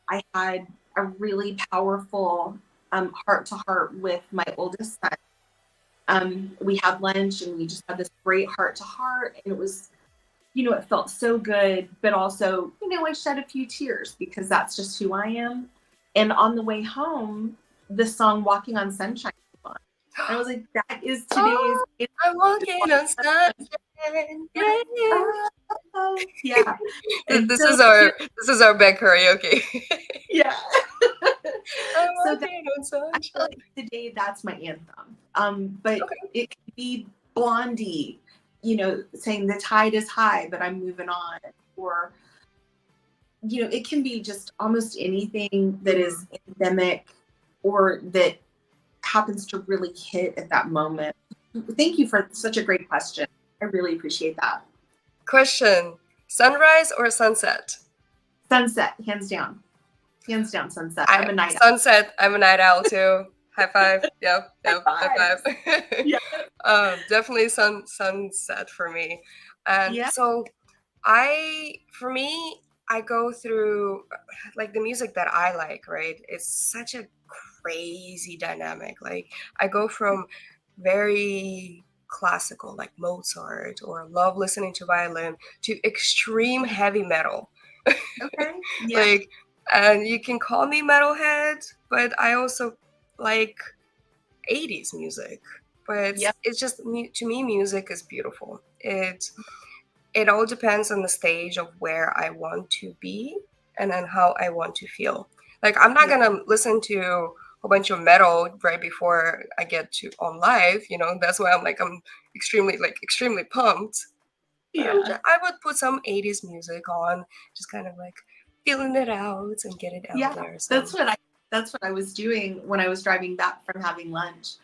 I had a really powerful heart to heart with my oldest son. We had lunch and we just had this great heart to heart, and it was, you know, it felt so good, but also, you know, I shed a few tears because that's just who I am. And on the way home, the song Walking on Sunshine was on. And I was like, that is today's. I'm walking on sunshine. Yeah. This is our back karaoke. Yeah. I'm so walking on sunshine. I feel like today that's my anthem. But it could be Blondie, you know, saying the tide is high, but I'm moving on. Or, you know, it can be just almost anything that is endemic or that happens to really hit at that moment. Thank you for such a great question. I really appreciate that. Question: sunrise or sunset? Sunset, hands down. Hands down, sunset. I'm a night owl. Sunset. I'm a night owl too. High five. Yep. High five. Yeah. Definitely sunset for me. And Yeah. so for me, I go through like the music that I like, right? It's such a crazy dynamic. Like I go from very classical, like Mozart, or love listening to violin, to extreme heavy metal. Okay. Yeah. Like, and you can call me metalhead, but I also like 80s music. But Yep. it's just to me, music is beautiful. It all depends on the stage of where I want to be and then how I want to feel. Like I'm not gonna listen to a whole bunch of metal right before I get to on live, you know. That's why I'm extremely pumped. Yeah. I would put some 80s music on, just kind of like feeling it out and get it out there. So That's what I was doing when I was driving back from having lunch.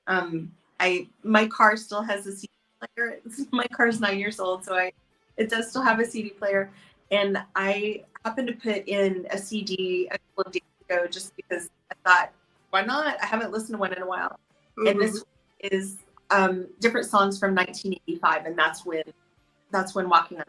My car still has a CD player. My car's 9 years old, so it does still have a CD player. And I happened to put in a CD a couple of days ago just because I thought, why not? I haven't listened to one in a while. Mm-hmm. And this is different songs from 1985, and that's when Walking on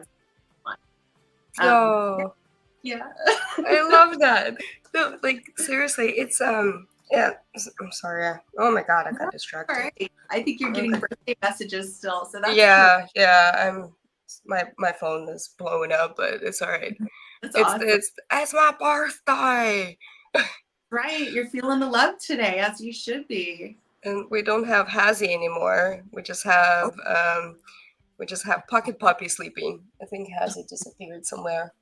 Oh, yeah. I love that. No, like seriously, it's yeah. I'm sorry. Oh my god, I got distracted. All right. I think you're getting birthday messages still, so that's yeah. I'm my phone is blowing up, but it's all right. That's awesome. It's my birthday. Right, you're feeling the love today, as you should be. And we don't have Hazzy anymore. We just have Pocket Puppy sleeping. I think Hazzy disappeared somewhere.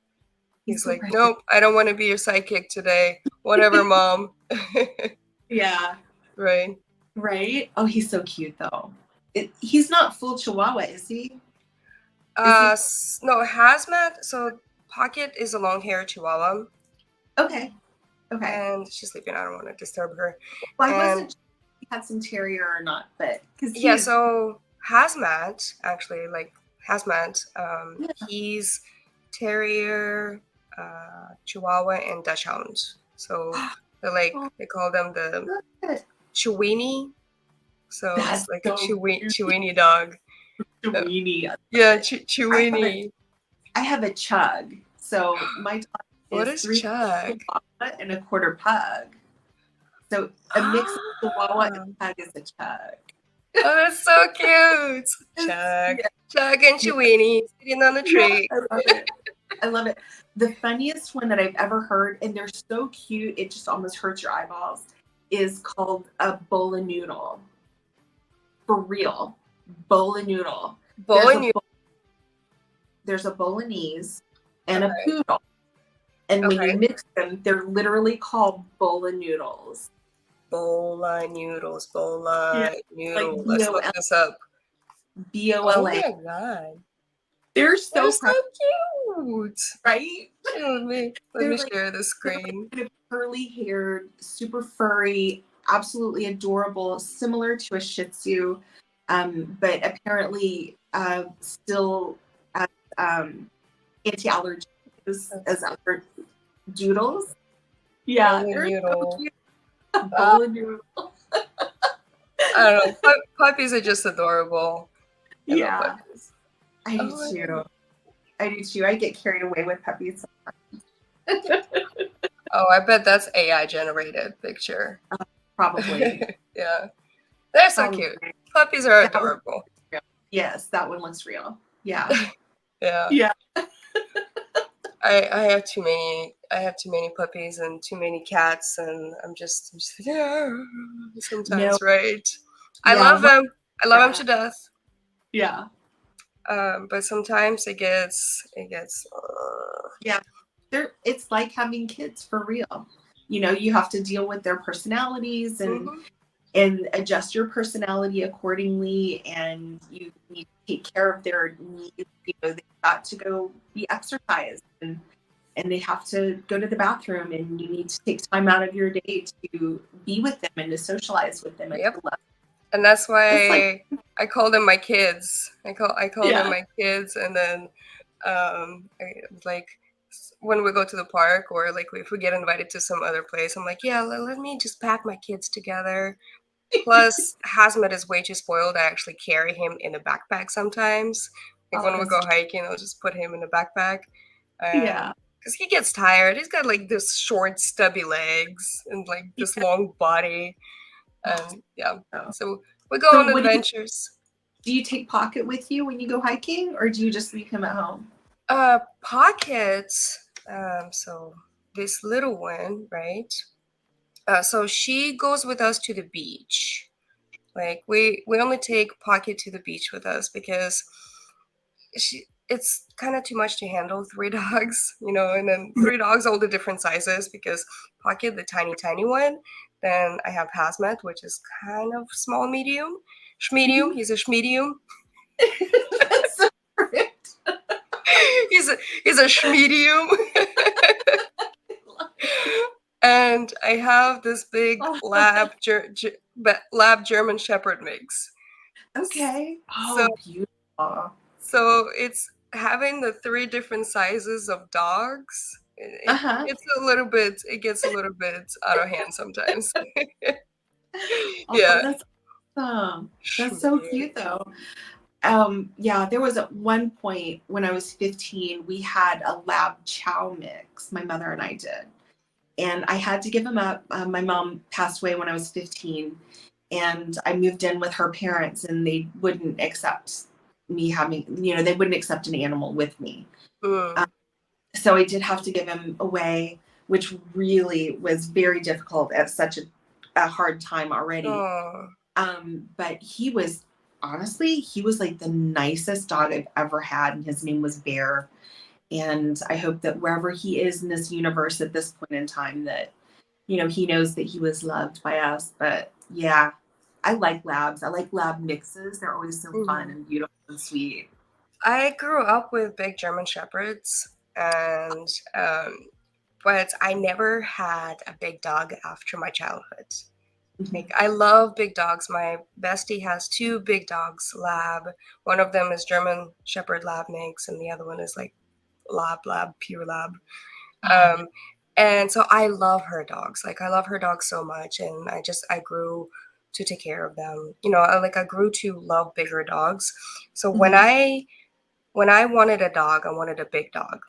He's like, nope, I don't want to be your sidekick today. Whatever, Mom. Yeah. Right. Right. Oh, he's so cute though. He's not full Chihuahua, is he? No, Hazmat. So Pocket is a long-haired Chihuahua. Okay. And she's sleeping. I don't want to disturb her. Well, I wasn't sure if he had some terrier or not, but so Hazmat actually, like Hazmat, he's terrier, Chihuahua, and Dachshund. So they call them the Chiweenie. So it's like a Chiweenie dog. Chiweenie. Yeah, Chiweenie. I have a Chug. So my dog what is 3 Chug? And a quarter pug. So a mix of Chihuahua and pug is a Chug. Oh, that's so cute. Chug. Yeah. Chug and Chiweenie sitting on the tree. Yeah, I love it. The funniest one that I've ever heard, and they're so cute, it just almost hurts your eyeballs, is called a bowl of noodle. For real. Bowl of noodle. There's a Bolognese and a poodle. And when you mix them, they're literally called bola noodles. Bola noodles. Like noodle. Let's look this up. BOLA. Oh my god. They're so cute. Right? Let me share the screen. Kind of curly haired, super furry, absolutely adorable, similar to a Shih Tzu, but apparently still as anti-allergy as other doodles. Yeah. Bowl of noodle. I don't know. Puppies are just adorable. Yeah. I do too. I get carried away with puppies sometimes. Oh, I bet that's AI generated picture. Probably. Yeah. They're so cute. Puppies are adorable. Yes, that one looks real. Yeah. Yeah. I have too many puppies and too many cats, and I'm just sometimes right. I love them. I love them to death. Yeah. But sometimes it gets. Yeah. It's like having kids for real. You have to deal with their personalities and adjust your personality accordingly, and you need to take care of their needs. They've got to go be exercised, and they have to go to the bathroom, and you need to take time out of your day to be with them and to socialize with them. And that's why I call them my kids. I call them my kids, and then when we go to the park, or like if we get invited to some other place, I'm like, yeah, let me just pack my kids together. Plus, Hazmat is way too spoiled. I actually carry him in a backpack sometimes. Like Oh, when we that's go hiking, I'll just put him in a backpack. yeah. Because he gets tired. He's got like this short, stubby legs and like this long body. And yeah, Oh. so we go So on what adventures. do you take Pocket with you when you go hiking, or do you just leave him at home? Pockets. So this little one, right? So she goes with us to the beach. Like we only take Pocket to the beach with us because it's kind of too much to handle 3 dogs, and then 3 dogs all the different sizes because Pocket, the tiny one. Then I have Hazmat, which is kind of small medium. Schmedium, he's a schmedium. That's so great. he's a schmedium. And I have this big lab German Shepherd mix. Okay. So Oh, beautiful. so it's having the 3 different sizes of dogs. Uh-huh. It gets a little bit out of hand sometimes. Oh, Yeah. that's awesome. That's so cute though. Yeah, there was at one point when I was 15, we had a lab chow mix, my mother and I did. And I had to give him up. My mom passed away when I was 15, and I moved in with her parents, and they wouldn't accept me having, they wouldn't accept an animal with me. Mm. So I did have to give him away, which really was very difficult at such a hard time already. Oh. But he was like the nicest dog I've ever had, and his name was Bear. And I hope that wherever he is in this universe at this point in time, that he knows that he was loved by us. But yeah, I like labs. I like lab mixes. They're always so fun Mhm. and beautiful and sweet. I grew up with big German Shepherds, and but I never had a big dog after my childhood. Mhm. Like I love big dogs. My bestie has 2 big dogs, lab. One of them is German Shepherd lab mix, and the other one is like lab, pure lab. Oh, Um, and so I love her dogs. Like I love her dogs so much, and I grew to take care of them. I grew to love bigger dogs. So mhm. when I wanted a dog, I wanted a big dog.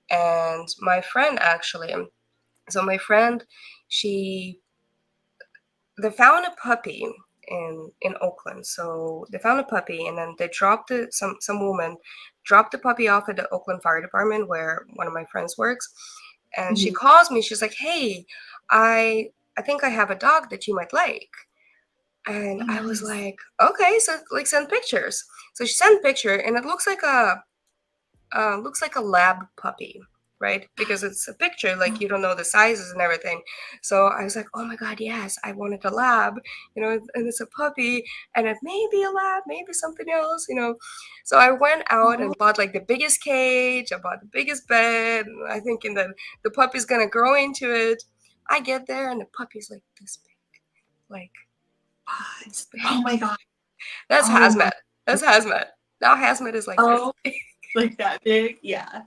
And my friend actually, so my friend, she they found a puppy in Oakland. So they found a puppy, and then they dropped it. Some woman dropped the puppy off at the Oakland Fire Department where one of my friends works, and she Mhm. calls me. She's like, "Hey, I think I have a dog that you might like." And Oh, I was nice. like, "Okay, so like send pictures." So she sent a picture, and it looks like a lab puppy, right? Because it's a picture, like you don't know the sizes and everything. So I was like, oh my God, yes, I wanted a lab, and it's a puppy, and it may be a lab, maybe something else. So I went out Oh, and bought like the biggest cage, I bought the biggest bed, and I thinking that the puppy's gonna grow into it. I get there and the puppy's like this big, like what? this big. Oh my God. That's Oh my. Hazmat. That's Hazmat. Now Hazmat is like this. Oh, like that big? Yeah.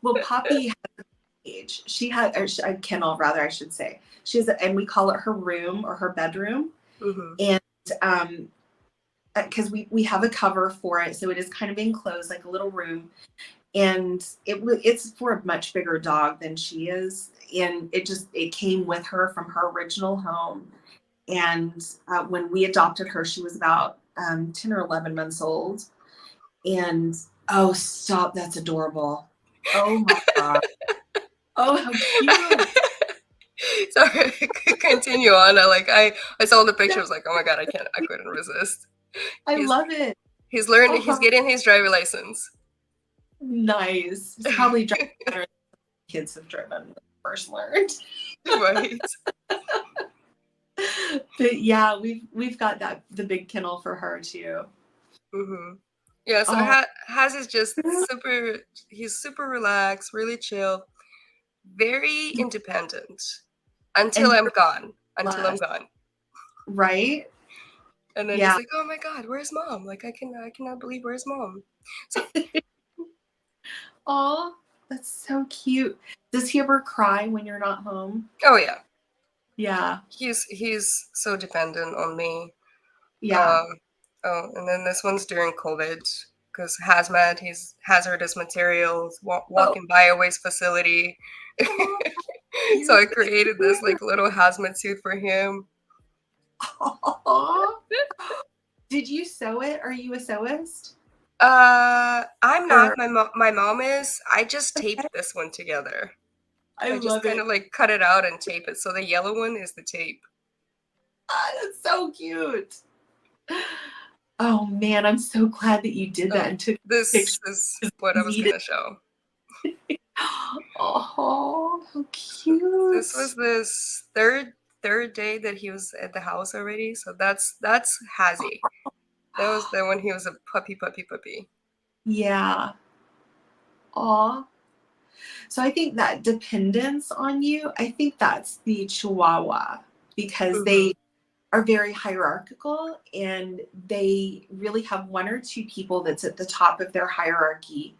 Well, Poppy has a cage. She had, or a kennel, rather, I should say. She has, and we call it her room or her bedroom. Mm-hmm. And because we have a cover for it, so it is kind of enclosed like a little room, and it's for a much bigger dog than she is, and it came with her from her original home. And when we adopted her, she was about 10 or 11 months old. And oh, stop, that's adorable. Oh my God. Oh, how cute. Sorry, continue on. I saw the picture. I was like, oh my God, I couldn't resist. I He's love it. he's learning. He's Oh, getting his driver license. nice. It's probably driving better than kids have driven when they first learned. Right. But yeah, we've got the big kennel for her too. Mm-hmm. Yeah. So Oh, Has is just super. He's super relaxed, really chill, very independent until and I'm gone. Until I'm less, gone. right? And then he's Yeah. like, "Oh my God, where's mom? Like, I cannot believe where's mom." So Oh, that's so cute. Does he ever cry when you're not home? Oh yeah, Yeah. he's so dependent on me. Yeah. Um, oh, and then this one's during COVID because Hazmat, he's hazardous materials, Oh, walking by a waste facility. So I created this like little hazmat suit for him. Aw. Did you sew it? Are you a sewist? I'm not. Or My mom is. I just taped okay. this one together. I I just love kind it. of like cut it out and tape it. So the yellow one is the tape. Ah, that's so cute. Oh man, I'm so glad that you did that Oh, and took this pictures. is what I was Needed. gonna show. Oh, how This cute. was this third day that he was at the house already. So that's Hazzy. That was the when he was a puppy. Yeah. Aw. So I think that dependence on you, I think that's the Chihuahua because Mm-hmm. they are very hierarchical and they really have one or two people that's at the top of their hierarchy.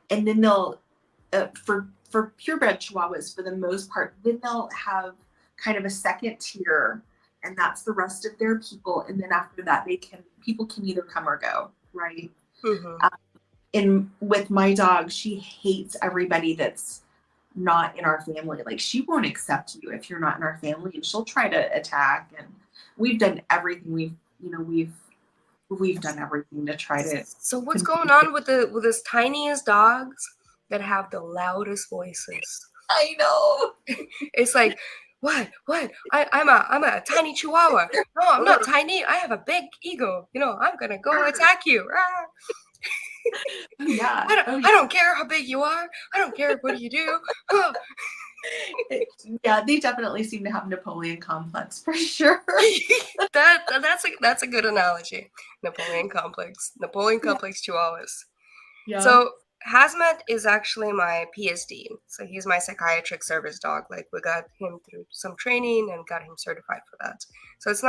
And then they'll, for purebred Chihuahuas, for the most part, then they'll have kind of a second tier, and that's the rest of their people. And then after that, people can either come or go, right? Mm-hmm. And with my dog, she hates everybody that's not in our family. Like she won't accept you if you're not in our family, and she'll try to attack. And we've done everything. We've done everything to try to. So what's going on with this tiniest dogs that have the loudest voices? I know. It's like, what? I'm a tiny chihuahua. No, I'm not tiny. I have a big ego. I'm gonna go attack you. Ah. Yeah. Oh, I don't care how big you are. I don't care what you do. Oh. yeah. They definitely seem to have Napoleon complex for sure. That's a good analogy. Napoleon complex. Napoleon Yeah. complex chihuahuas. Yeah. So Hazmat is actually my PSD. So he's my psychiatric service dog. Like we got him through some training and got him certified for that. So it's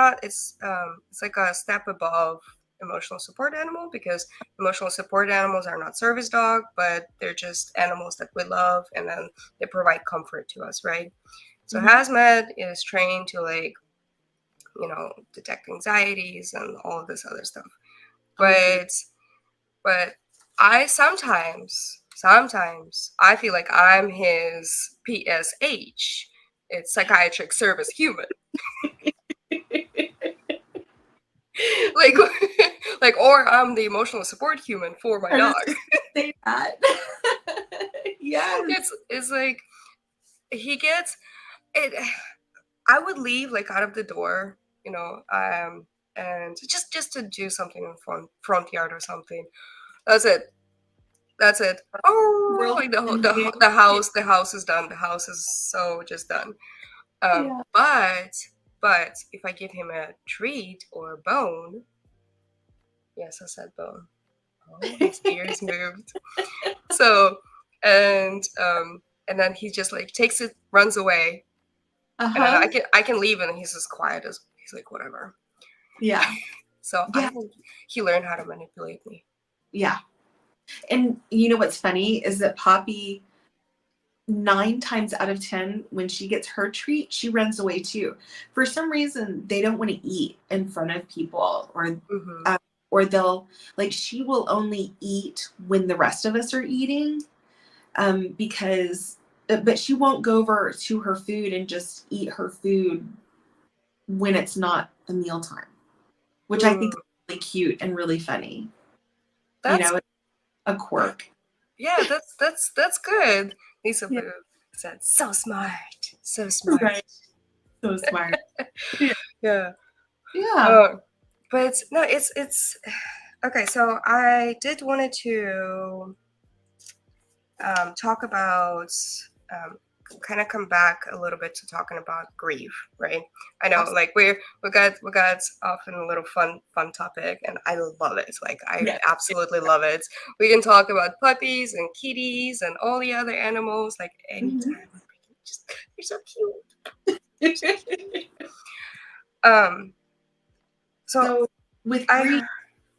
like a step above emotional support animal because emotional support animals are not service dog, but they're just animals that we love and then they provide comfort to us, right? So Mhm. Hazmat is trained to like, detect anxieties and all of this other stuff. Okay. But I sometimes I feel like I'm his PSH. It's psychiatric service human. Like or I'm the emotional support human for my I was dog. just gonna say that. Yes. It's like he gets it. I would leave like out of the door, and just to do something in front yard or something. That's it. That's it. Oh, World like the whole, ending. the house is done. The house is so just done. Yeah. But if I give him a treat or a bone, yes, I said bone. Oh, his ears moved. So, and then he just like takes it, runs away, and then Uh-huh. I can leave, and he's as quiet as he's like whatever. Yeah. So I Yeah. think he learned how to manipulate me. Yeah. And you know what's funny is that Poppy, 9 times out of 10, when she gets her treat, she runs away too. For some reason, they don't want to eat in front of people, Mm-hmm. or they'll like she will only eat when the rest of us are eating, because but she won't go over to her food and just eat her food when it's not a mealtime, which I think Mm. is really cute and really funny. You That's know, it's a quirk. yeah. That's good. Lisa Yeah. said, "So smart, so smart." Right. So smart. Yeah. Yeah. Yeah. Uh, but no, it's okay. So I did wanted to talk about kind of come back a little bit to talking about grief, right? I know, like we got off in a little fun topic, and I love it. Like I Yeah. absolutely love it. We can talk about puppies and kitties and all the other animals like Mhm. anytime. Just you're so cute. Um, so So with I grief,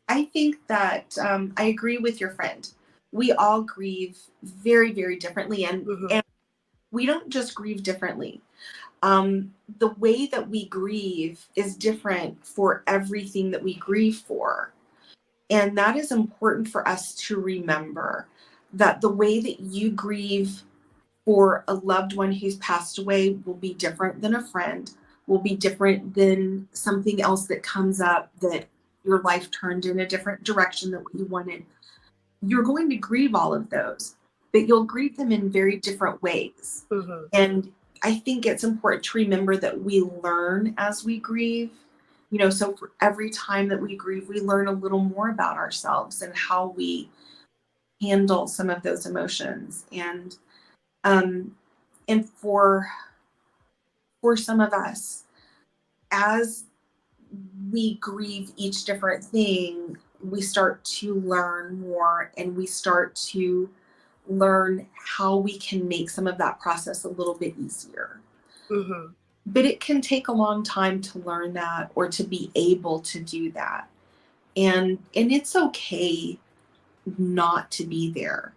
I think that I agree with your friend. we all grieve very, very differently. Mm-hmm. And we don't just grieve differently. The way that we grieve is different for everything that we grieve for. And that is important for us to remember, that the way that you grieve for a loved one who's passed away will be different than a friend, will be different than something else that comes up that your life turned in a different direction than what you wanted. You're going to grieve all of those, but you'll grieve them in very different ways. Mm-hmm. And I think it's important to remember that we learn as we grieve. So for every time that we grieve, we learn a little more about ourselves and how we handle some of those emotions. Um, and for some of us, as we grieve each different thing, we start to learn more, and we start to learn how we can make some of that process a little bit easier. Mm-hmm. But it can take a long time to learn that, or to be able to do that. And it's okay not to be there.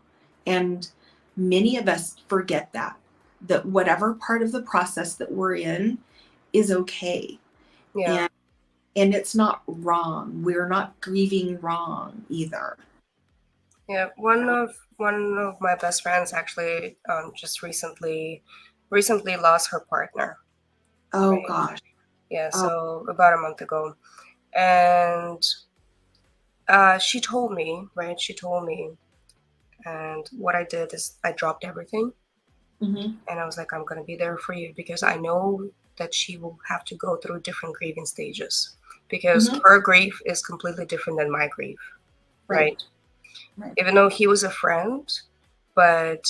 And many of us forget that whatever part of the process that we're in is okay. Yeah. And it's not wrong. We're not grieving wrong either. Yeah. One of my best friends actually just recently lost her partner. Oh Right. gosh. Yeah. Oh. So about a month ago, and she told me, right? She told me, and what I did is I dropped everything, Mm-hmm. and I was like, I'm gonna be there for you because I know that she will have to go through different grieving stages because Mm-hmm. her grief is completely different than my grief, right? Right. Even though he was a friend, but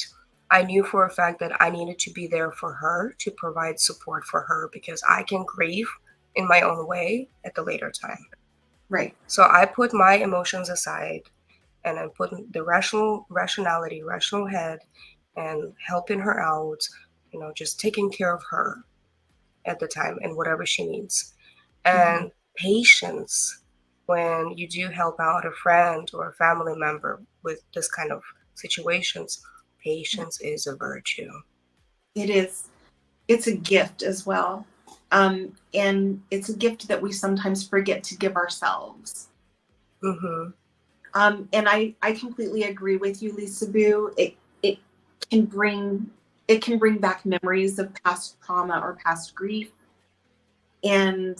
I knew for a fact that I needed to be there for her to provide support for her because I can grieve in my own way at the later time. Right. So I put my emotions aside and I'm putting the rational head and helping her out, just taking care of her at the time and whatever she needs. Mm-hmm. And patience when you do help out a friend or a family member with this kind of situations, patience is a virtue. It is. It's a gift as well. And it's a gift that we sometimes forget to give ourselves. Mm-hmm. And I completely agree with you, Lisa Boo. It can bring it can bring back memories of past trauma or past grief. And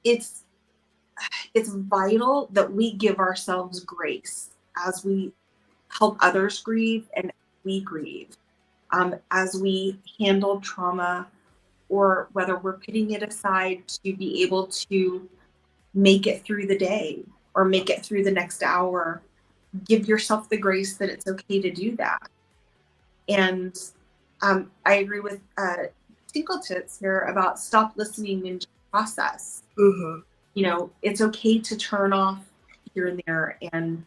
it's vital that we give ourselves grace as we help others grieve and we grieve. As we handle trauma, or whether we're putting it aside to be able to make it through the day or make it through the next hour, give yourself the grace that it's okay to do that. And I agree with Tinkle Tits here about stop listening and just process. Mm-hmm. It's okay to turn off here and there and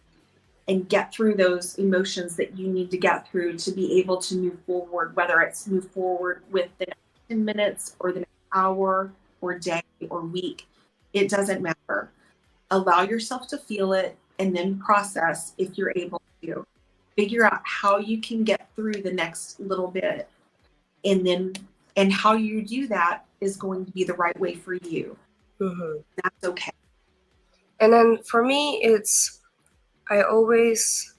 get through those emotions that you need to get through to be able to move forward, whether it's move forward with the next 10 minutes or the next hour or day or week. It doesn't matter. Allow yourself to feel it and then process if you're able to. Figure out how you can get through the next little bit. And how you do that is going to be the right way for you. Mm-hmm. That's okay. And then for me, I always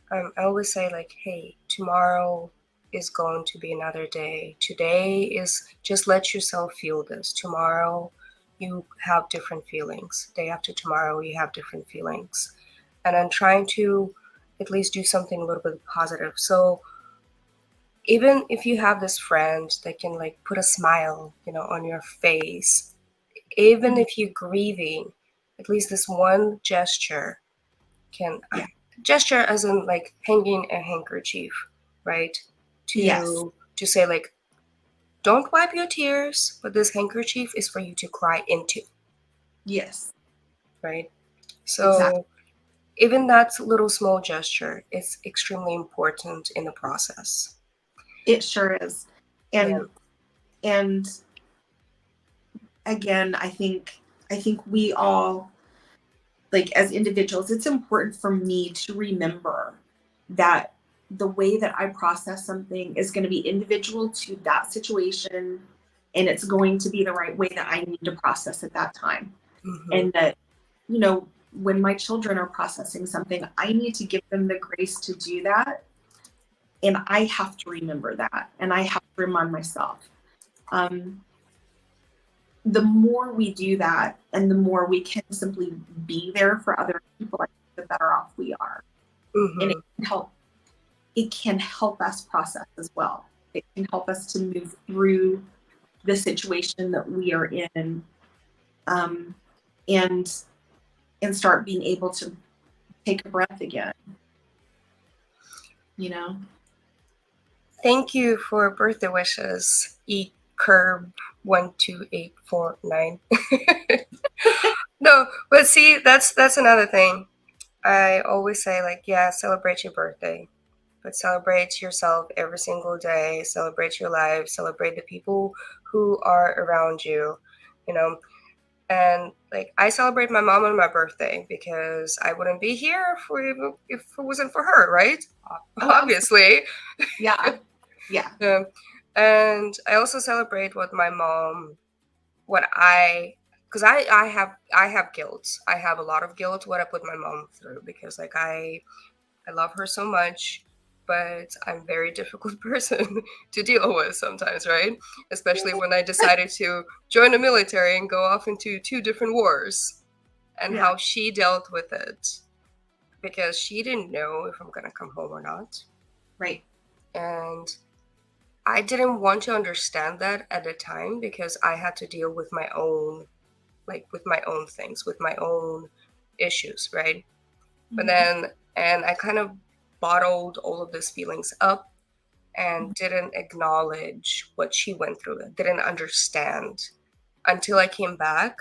say like, hey, tomorrow is going to be another day. Today is just let yourself feel this. Tomorrow you have different feelings. Day after tomorrow you have different feelings. And I'm trying to at least do something a little bit positive. So even if you have this friend that can like put a smile, on your face, even if you're grieving, at least this one gesture can gesture as in like hanging a handkerchief, right? Yes. To say like, don't wipe your tears, but this handkerchief is for you to cry into. Yes. Right? So Exactly. even that little small gesture is extremely important in the process. It sure is. Yeah. And again, I think we all, like, as individuals, it's important for me to remember that the way that I process something is going to be individual to that situation, and it's going to be the right way that I need to process at that time. Mm-hmm. And that, you know, when my children are processing something, I need to give them the grace to do that. And I have to remember that. And I have to remind myself. The more we do that and the more we can simply be there for other people, I think the better off we are. Mm-hmm. And it can help us process as well. It can help us to move through the situation that we are in, and start being able to take a breath again, you know? Thank you for birthday wishes, Curb12849. No, but see, that's another thing. I always say, like, yeah, celebrate your birthday, but celebrate yourself every single day. Celebrate your life. Celebrate the people who are around you, you know. And like, I celebrate my mom on my birthday because I wouldn't be here if it wasn't for her, right? Obviously. Yeah. Yeah. And I also celebrate what my mom, because I have guilt. I have a lot of guilt what I put my mom through, because like I love her so much, but I'm a very difficult person to deal with sometimes, right? Especially when I decided to join the military and go off into 2 different wars, and how she dealt with it, because she didn't know if I'm gonna come home or not. Right. And I didn't want to understand that at the time, because I had to deal with my own, with my own things, with my own issues, right? Mm-hmm. But then, and I kind of bottled all of these feelings up and didn't acknowledge what she went through, didn't understand until I came back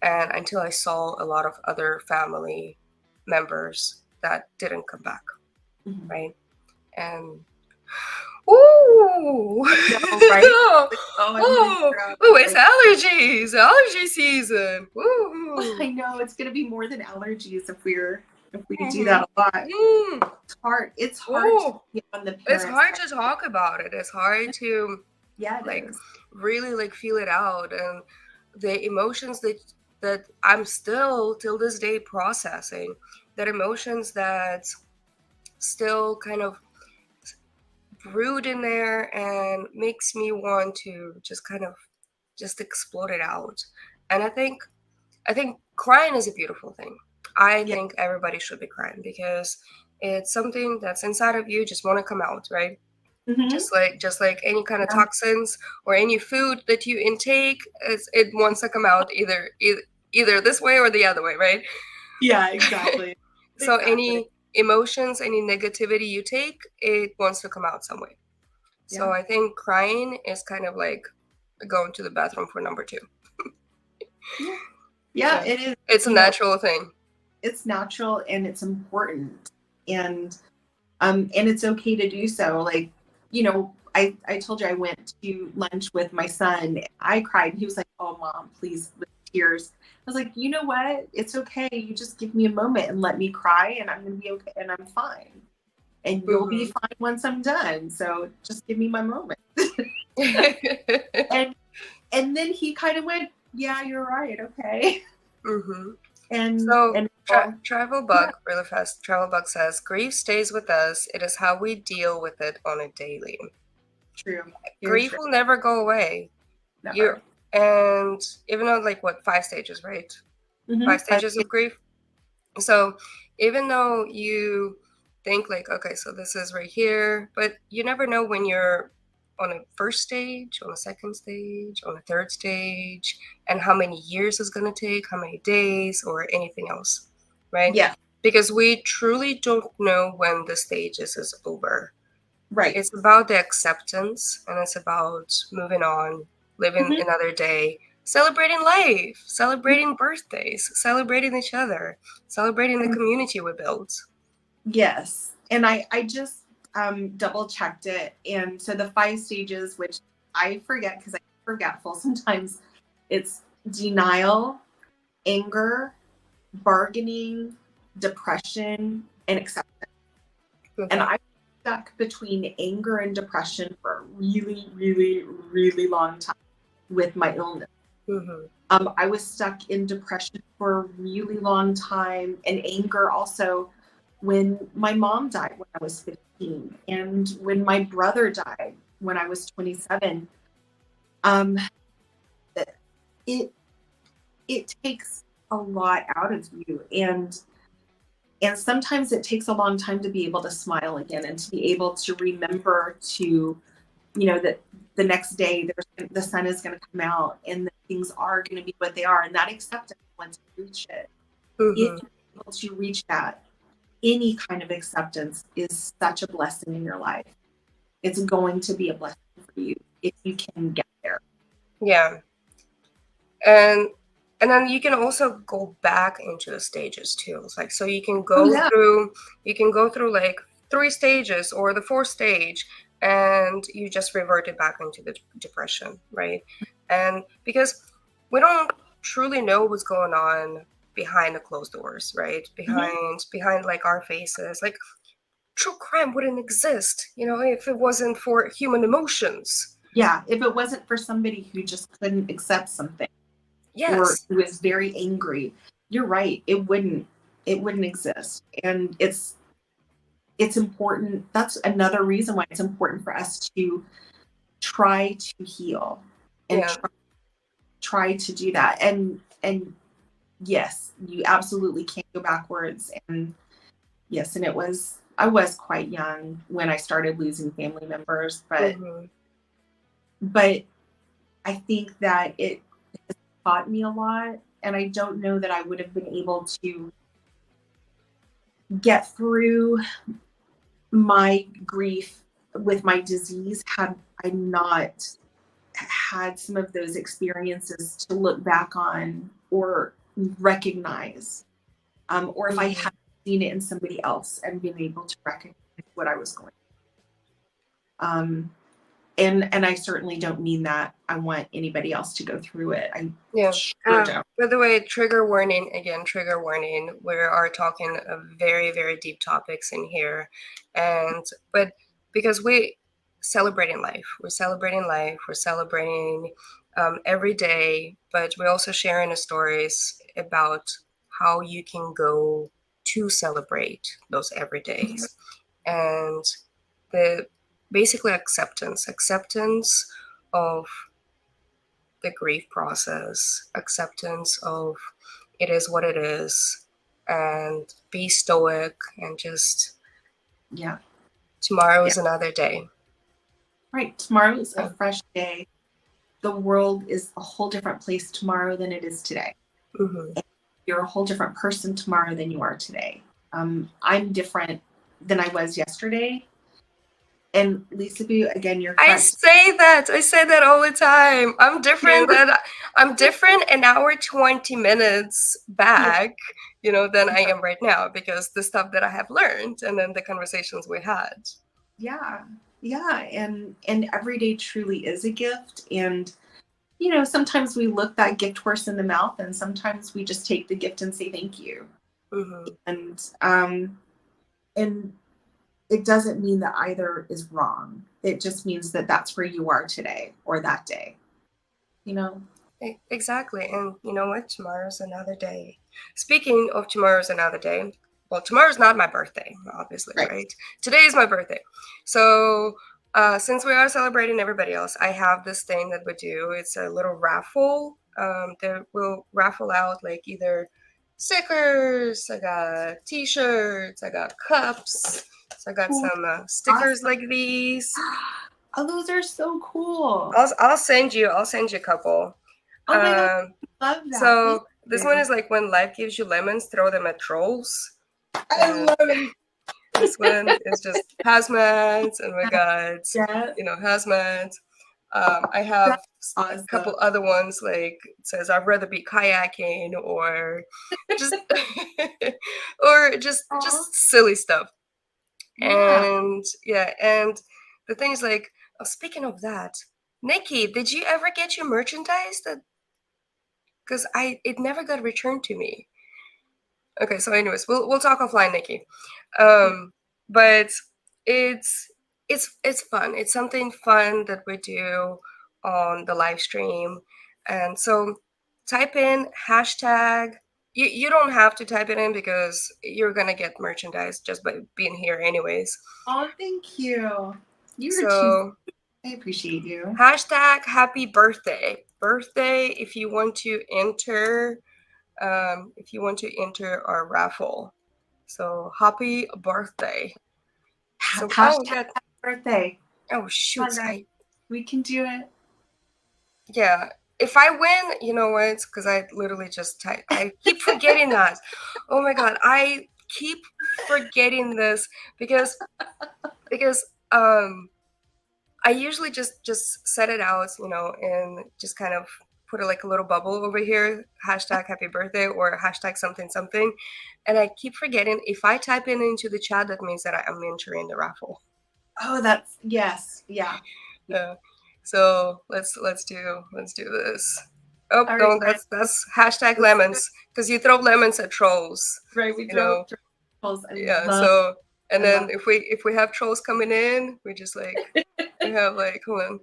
and until I saw a lot of other family members that didn't come back, right? And ooh, right? It's allergies, allergy season. Ooh. I know, it's gonna be more than allergies if we do that a lot. It's hard to get on the parents. It's hard to talk about it. It's hard to really feel it out, and the emotions that I'm still till this day processing, that emotions that still kind of brewed in there and makes me want to just explode it out. And I think crying is a beautiful thing. I think everybody should be crying, because it's something that's inside of you, just want to come out, right? Mm-hmm. Just like any kind of toxins or any food that you intake, it wants to come out either this way or the other way, right? Yeah, exactly. So any emotions, any negativity you take, it wants to come out some way. Yeah. So I think crying is kind of like going to the bathroom for number 2. Yeah, it is. It's a natural thing. It's natural and it's important, and it's okay to do so. Like, you know, I told you I went to lunch with my son. I cried. He was like, "Oh, Mom, please," with tears. I was like, "You know what? It's okay. You just give me a moment and let me cry, and I'm gonna be okay, and I'm fine. And you'll be fine once I'm done. So just give me my moment." and then he kind of went, "Yeah, you're right. Okay." Mm-hmm. And Travel Bug, really fast. Travel Bug says, "Grief stays with us. It is how we deal with it on a daily." True. Grief will never go away. Never. And even though 5 stages, right? Mm-hmm. 5 stages of grief. So even though you think okay, so this is right here, but you never know when you're on a first stage, on a second stage, on a third stage, and how many years it's going to take, how many days, or anything else, right? Yeah. Because we truly don't know when the stages is over. Right. It's about the acceptance, and it's about moving on, living another day, celebrating life, celebrating birthdays, celebrating each other, celebrating the community we built. Yes. And I just double checked it. And so the 5 stages, which I forget because I'm forgetful sometimes, it's denial, anger, bargaining, depression, and acceptance. And Okay. I was stuck between anger and depression for a really, really, really long time with my illness. Mm-hmm. I was stuck in depression for a really long time, and anger also when my mom died when I was 15 and when my brother died when I was 27. Um, it it takes a lot out of you, and sometimes it takes a long time to be able to smile again and to be able to remember to, that the next day the sun is going to come out and that things are going to be what they are, and that acceptance, once you reach it, if Mm-hmm. you're able to reach that, any kind of acceptance is such a blessing in your life. It's going to be a blessing for you if you can get there. Yeah. And then you can also go back into the stages too. It's like, so you can Oh go yeah. through like 3 stages or the fourth stage, and you just reverted back into the depression, right? And because we don't truly know what's going on behind the closed doors, right? Behind like our faces. Like, true crime wouldn't exist, if it wasn't for human emotions. Yeah, if it wasn't for somebody who just couldn't accept something or Yes. who is very angry, you're right, it wouldn't exist. And it's important. That's another reason why it's important for us to try to heal and Yeah. try to do that. And yes, you absolutely can't go backwards. And yes, and I was quite young when I started losing family members, but Mm-hmm. but I think that it has taught me a lot, and I don't know that I would have been able to get through my grief with my disease had I not had some of those experiences to look back on or recognize, or if I Mm-hmm. had seen it in somebody else and been able to recognize what I was going through. And I certainly don't mean that I want anybody else to go through it. I Yeah. sure don't. By the way, trigger warning again, trigger warning. We are talking of very, very deep topics in here. But because we celebrating life, we're celebrating every day, but we're also sharing the stories about how you can go to celebrate those everydays. And the basically acceptance of the grief process, acceptance of it is what it is, and be stoic and just Yeah. tomorrow Yeah. is another day. Right. Tomorrow is a Yeah. fresh day. The world is a whole different place tomorrow than it is today. Mm-hmm. You're a whole different person tomorrow than you are today. I'm different than I was yesterday. And Lisa Boo, again, you're I correct. say that. I say that all the time. You. I'm different an hour 20 minutes Yeah. back, than I am right now because the stuff that I have learned and then the conversations we had. Yeah. Yeah. And every day truly is a gift. And sometimes we look that gift horse in the mouth, and sometimes we just take the gift and say thank you. Mm-hmm. And it doesn't mean that either is wrong. It just means that that's where you are today or that day. You know? Exactly. And you know what? Tomorrow's another day. Speaking of tomorrow's another day, well, tomorrow's not my birthday, obviously, Right. right? Today is my birthday. So, since we are celebrating everybody else, I have this thing that we do. It's a little raffle. That will raffle out like either stickers, I got t-shirts, I got cups, so I got Cool. some stickers like these. Oh, those are so cool. I'll send you a couple. Oh my God, Um, I love that. Thank so this one you. is like when life gives you lemons, throw them at trolls. I And love it. this one is just hazmat, and we got Yeah, hazmat. I have that's a awesome. couple other ones like it says I'd rather be kayaking or just or just Aw. silly stuff. Yeah. And yeah, and the thing is like, oh, speaking of that, Nikki, did you ever get your merchandise that because it never got returned to me. Okay, so anyways, we'll talk offline, Nikki. Yeah. Um, but it's fun. It's something fun that we do on the live stream. And so type in hashtag. You don't have to type it in because you're gonna get merchandise just by being here anyways. Oh, thank you. You're a cheese. So I appreciate you. hashtag happy birthday. Birthday if you want to enter our raffle. So happy birthday. So Hashtag birthday. oh shoot, we can do it. Yeah, if I win, you know what? Because I literally just type. I keep forgetting that. Oh my god, I keep forgetting this because I usually just set it out, and just kind of put like a little bubble over here, hashtag happy birthday or hashtag something something, and I keep forgetting. If I type in into the chat, that means that I'm entering the raffle. Oh, that's yes, yeah. So let's do this. Oh All no, right. that's hashtag lemons, because you throw lemons at trolls. Right, we throw trolls. So and then if we have trolls coming in, we just like we have like hold on.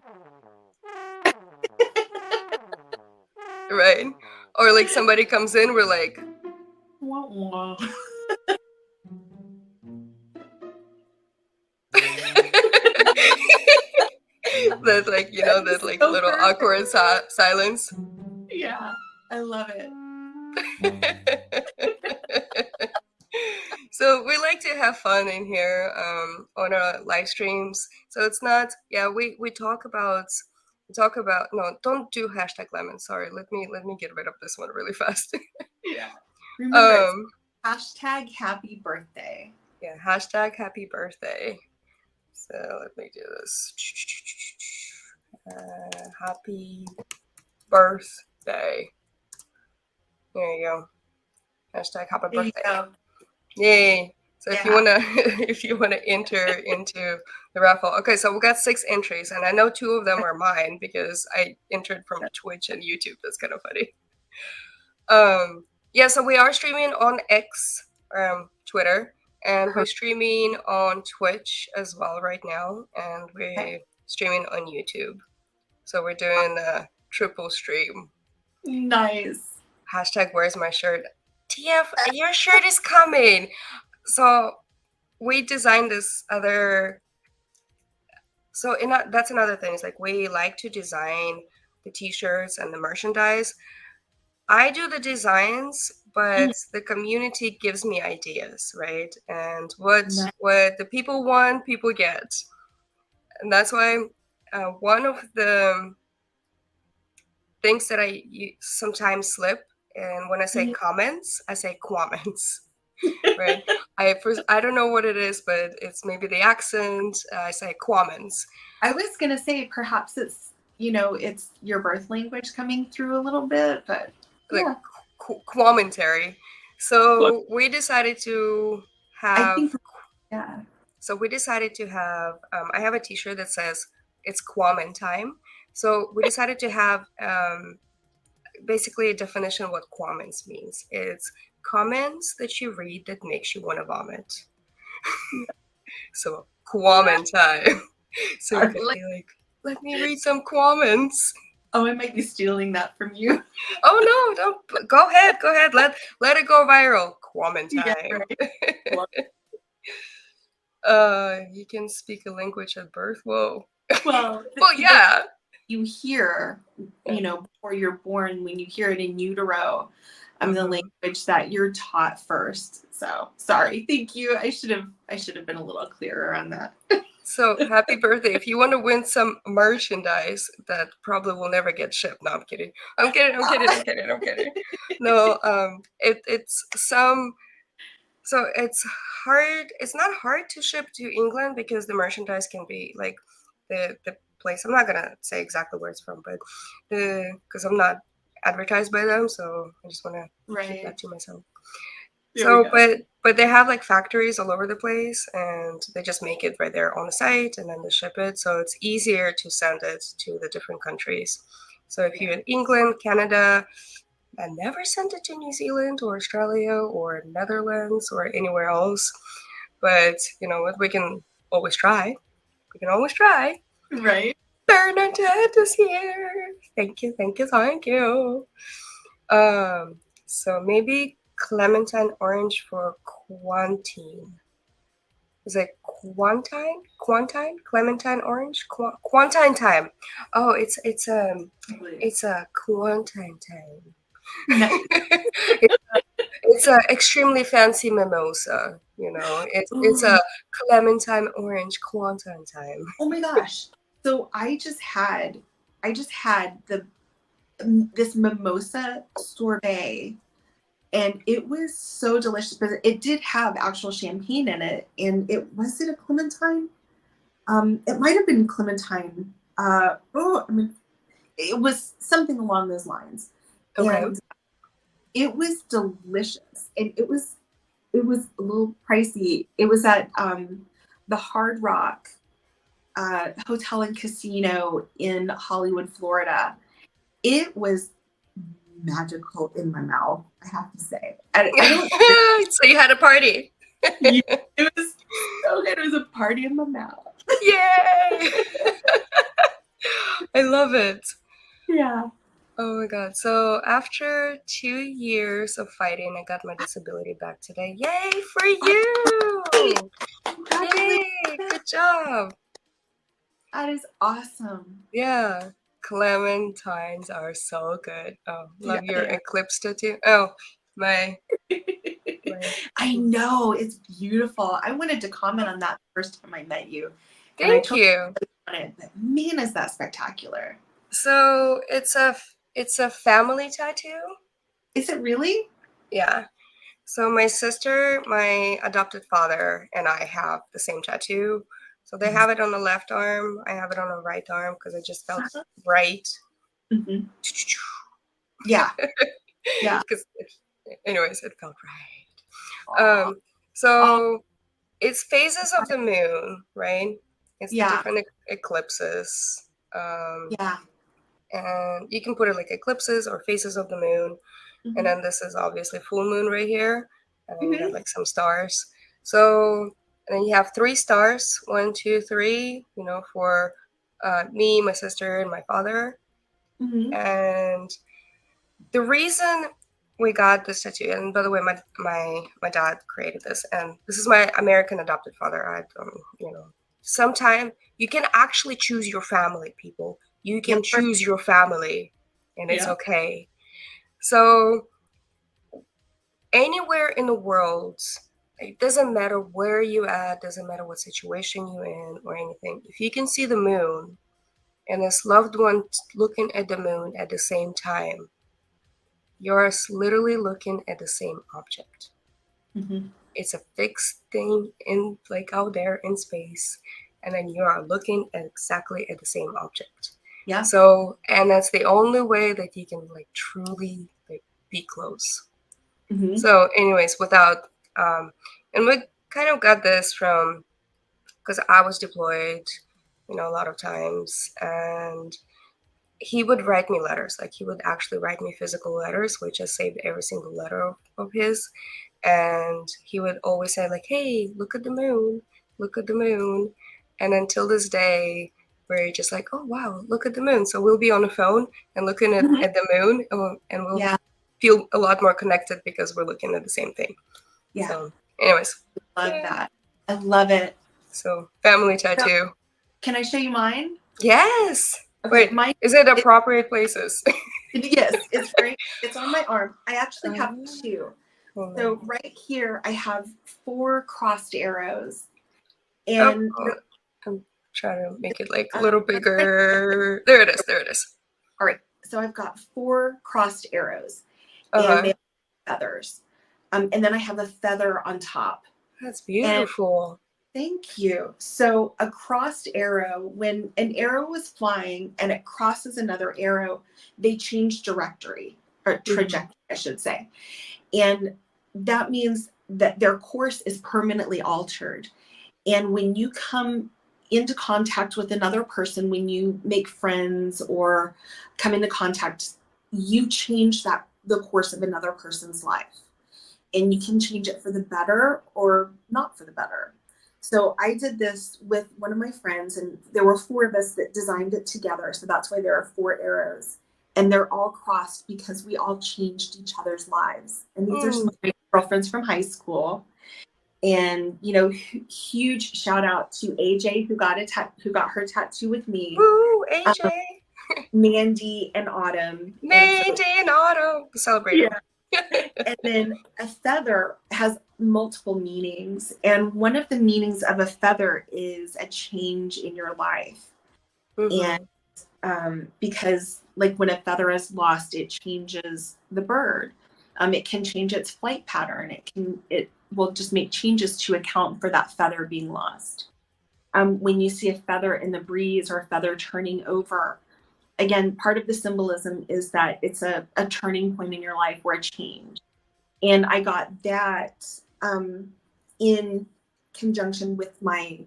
Right? Or like somebody comes in, we're like wah, wah. that like that like so little perfect. Awkward silence. Yeah, I love it. So we like to have fun in here on our live streams. So it's not we talk about no, don't do hashtag lemon. Sorry, let me get rid of this one really fast. Yeah. Remember hashtag happy birthday. Yeah, hashtag happy birthday. So let me do this. Happy birthday. There you go. Hashtag happy birthday. Yay. So if you wanna enter into the raffle. Okay, so we got 6 entries, and I know 2 of them are mine because I entered from Twitch and YouTube. That's kind of funny. Yeah, so we are streaming on X, Twitter, and we're streaming on Twitch as well right now, and we're streaming on YouTube. So we're doing a triple stream. Nice. Hashtag where's my shirt? TF, your shirt is coming. So we designed this other. So that's another thing. It's like we like to design the T-shirts and the merchandise. I do the designs, but the community gives me ideas, right? And what the people want, people get, and that's why one of the things that I sometimes slip, and when I say comments, I say quamments. Right? I don't know what it is, but it's maybe the accent. I say quamments. I was gonna say perhaps it's it's your birth language coming through a little bit, but like commentary. So we decided to have. So we decided to have. I have a T-shirt that says it's Quamen time. So we decided to have basically a definition of what quamments means. It's comments that you read that makes you want to vomit. So quamen time. So you can be like, let me read some quamments. Oh, I might be stealing that from you. Oh no, don't go ahead. Let it go viral. Quamen time. You can speak a language at birth. Whoa. Well, yeah. You hear, before you're born, when you hear it in utero, the language that you're taught first. So sorry. Thank you. I should have been a little clearer on that. So happy birthday. If you want to win some merchandise that probably will never get shipped. No, I'm kidding. I'm kidding. No, it's some. So it's hard. It's not hard to ship to England because the merchandise can be like the place. I'm not gonna say exactly where it's from, but because I'm not advertised by them, so I just want to keep that to myself. So, but they have like factories all over the place, and they just make it right there on the site, and then they ship it. So it's easier to send it to the different countries. So if you're in England, Canada, and never sent it to New Zealand or Australia or Netherlands or anywhere else, but you know what? We can always try. We can always try. Right. Bernadette is here. Thank you, thank you, thank you. So maybe clementine orange for Quantine. Is it Quantine? Quantine? Clementine orange? Quantine time. Oh, it's a Quantine time. Nice. It's a extremely fancy mimosa. You know, it's a clementine orange Quantine time. Oh my gosh. So I just had this mimosa sorbet, and it was so delicious, but it did have actual champagne in it. And was it a clementine? It might have been clementine. It was something along those lines. Okay. And it was delicious. And it was a little pricey. It was at the Hard Rock Hotel and Casino in Hollywood, Florida. It was magical in my mouth, I have to say. I don't So you had a party. It was so good. It was a party in my mouth. Yay! I love it. Yeah. Oh my god. So after 2 years of fighting, I got my disability back today. Yay for you! Yay! Good job. That is awesome. Yeah. Clementines are so good. Oh, love your Yeah. eclipse tattoo. Oh, my. I know, it's beautiful. I wanted to comment on that the first time I met you. Thank you. On it, but man, is that spectacular. So it's a family tattoo. Is it really? Yeah. So my sister, my adopted father, and I have the same tattoo. So they have it on the left arm. I have it on the right arm because it just felt right. Mm-hmm. Yeah. Yeah. Because, anyways, it felt right. So it's phases of the moon, right? It's different eclipses. Yeah. And you can put it like eclipses or phases of the moon. Mm-hmm. And then this is obviously full moon right here. And then you have like some stars. So, and then you have 3 stars, 1, 2, 3, you know, for me, my sister, and my father. Mm-hmm. And the reason we got this tattoo, and by the way, my dad created this, and this is my American adopted father. Sometime you can actually choose your family, people. You can choose your family, and it's okay. So anywhere in the world, it doesn't matter where you at, doesn't matter what situation you're in or anything. If you can see the moon and this loved one looking at the moon at the same time, you're literally looking at the same object. Mm-hmm. It's a fixed thing in like out there in space, and then you are looking at exactly at the same object. Yeah. So, and that's the only way that you can like truly like be close. Mm-hmm. So, anyways, without and we kind of got this from because I was deployed, you know, a lot of times, and he would write me letters. Like he would actually write me physical letters, which I saved every single letter of his. And he would always say like, hey, look at the moon, look at the moon. And until this day, we're just like, oh, wow, look at the moon. So we'll be on the phone and looking at the moon, and we'll feel a lot more connected because we're looking at the same thing. Yeah. So anyways. Love that. I love it. So family tattoo. So, can I show you mine? Yes. Okay, wait, is it appropriate places? Yes, it's on my arm. I actually have 2. So right here, I have 4 crossed arrows. And I'm trying to make it like a little bigger. There it is. All right. So I've got 4 crossed arrows. And they have feathers. And then I have a feather on top. That's beautiful. Thank you. So a crossed arrow, when an arrow is flying and it crosses another arrow, they change trajectory, I should say. And that means that their course is permanently altered. And when you come into contact with another person, when you make friends or come into contact, you change the course of another person's life. and you can change it for the better or not for the better. So I did this with one of my friends, and there were 4 of us that designed it together. So that's why there are 4 arrows. And they're all crossed because we all changed each other's lives. And these are some of my girlfriends from high school. And, you know, huge shout out to AJ who got her tattoo with me. Woo, AJ. Mandy and Autumn. Mandy and Autumn. Celebrate. Yeah. And then a feather has multiple meanings. And one of the meanings of a feather is a change in your life. Mm-hmm. And because like when a feather is lost, it changes the bird. It can change its flight pattern. It will just make changes to account for that feather being lost. When you see a feather in the breeze or a feather turning over, again, part of the symbolism is that it's a turning point in your life or a change. And I got that in conjunction with my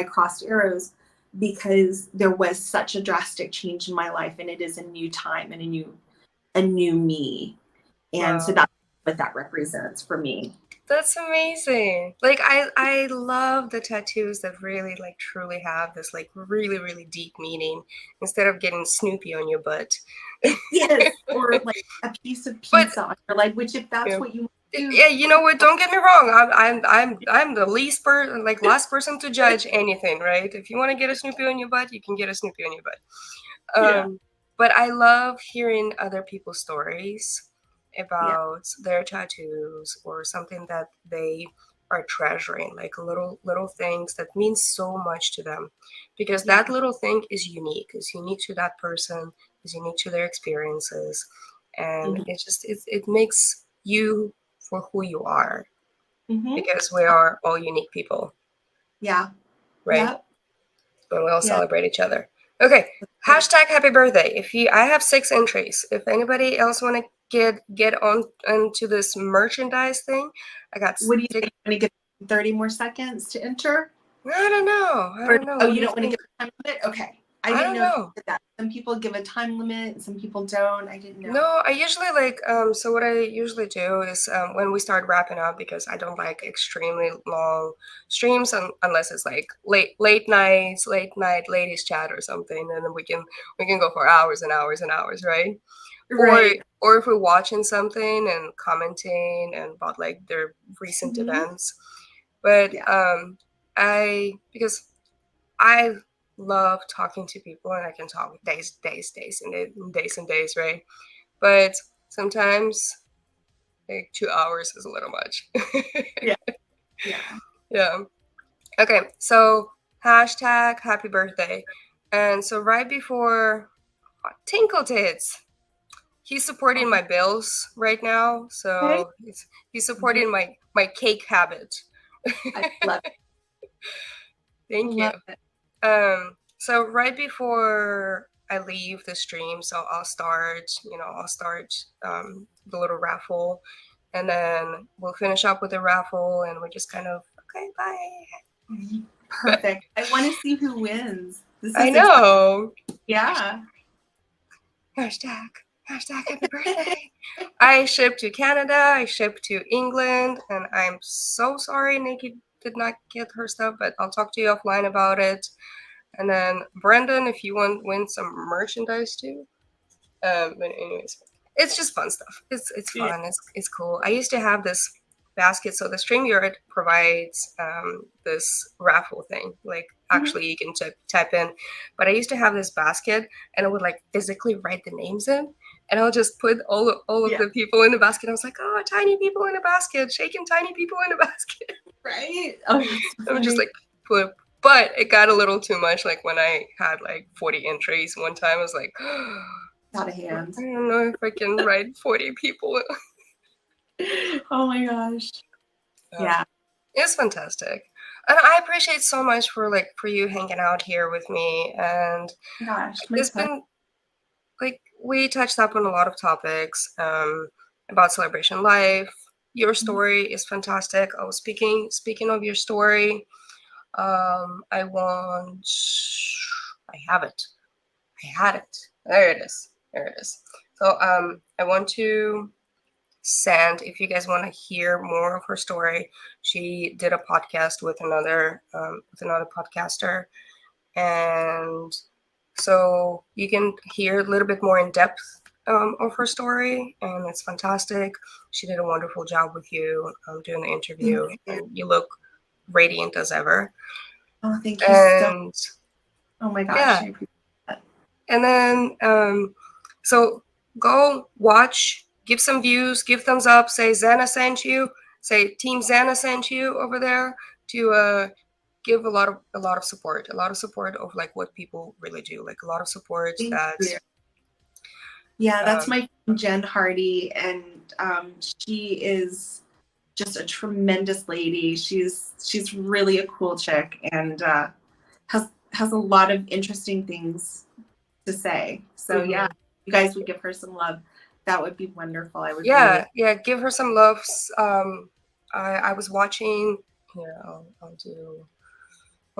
crossed arrows, because there was such a drastic change in my life, and it is a new time and a new me. And so that's what that represents for me. That's amazing. Like I love the tattoos that really like truly have this like really, really deep meaning instead of getting Snoopy on your butt. Yes, or like a piece of pizza on your leg, which if that's what you want to do. Yeah, you know what? Don't get me wrong. I'm the last person to judge anything, right? If you want to get a Snoopy on your butt, you can get a Snoopy on your butt. But I love hearing other people's stories about their tattoos or something that they are treasuring, like little things that mean so much to them, because that little thing is unique to that person, is unique to their experiences, and it makes you for who you are, because we are all unique people. Yeah. Right. Yeah. And we all celebrate each other. Okay. Hashtag happy birthday. I have 6 entries. If anybody else want to get on into this merchandise thing, I got. What do you think? Want to give 30 more seconds to enter? I don't know. Oh, you don't want to give a time limit? Okay. I didn't know. If you did that. Some people give a time limit, some people don't. I didn't know. No, I usually so what I usually do is when we start wrapping up, because I don't like extremely long streams unless it's like late night ladies chat or something, and then we can go for hours and hours and hours, right? Right. Or if we're watching something and commenting and about like their recent events. But because I love talking to people, and I can talk days and days, right? But sometimes like 2 hours is a little much. Yeah. Okay, so hashtag happy birthday. And so right before Tinkle Tits, he's supporting my bills right now. So he's supporting my cake habit. I love it. Thank you. So right before I leave the stream, so I'll start the little raffle, and then we'll finish up with the raffle, and we're just kind of okay, bye. Perfect. I want to see who wins. I know. Yeah. Hashtag happy birthday. I shipped to Canada, I shipped to England, and I'm so sorry Nikki did not get her stuff, but I'll talk to you offline about it. And then Brendan, if you want win some merchandise too. But anyways, it's just fun stuff. It's fun. It's cool. I used to have this basket. So the StreamYard provides this raffle thing. Like actually you can type in. But I used to have this basket, and I would like physically write the names in. And I'll just put all of the people in the basket. I was like, oh, tiny people in a basket, shaking tiny people in a basket. Right. Oh, I'm just like but it got a little too much. Like when I had like 40 entries one time, I was like, out of hand. I don't know if I can write 40 people. Oh my gosh. Yeah. It's fantastic. And I appreciate so much for you hanging out here with me. And it's been like, we touched up on a lot of topics about celebration life. Your story is fantastic. Oh, speaking of your story, I have it. I had it. There it is. So I want to send, if you guys want to hear more of her story, she did a podcast with another podcaster, and so you can hear a little bit more in depth of her story, and it's fantastic. She did a wonderful job with you doing the interview, and you look radiant as ever. Oh, thank you and so. Oh my gosh. yeah, I appreciate that. and then so go watch, give some views, give thumbs up, say Xana sent you, say Team Xana sent you over there, to give a lot of support, of like what people really do, like a lot of support Thank that you. Yeah, that's my friend Jen Hardy, and she is just a tremendous lady. She's really a cool chick, and has a lot of interesting things to say. So yeah, you guys would give her some love. That would be wonderful. I would. Yeah, give her some loves. I was watching here. I'll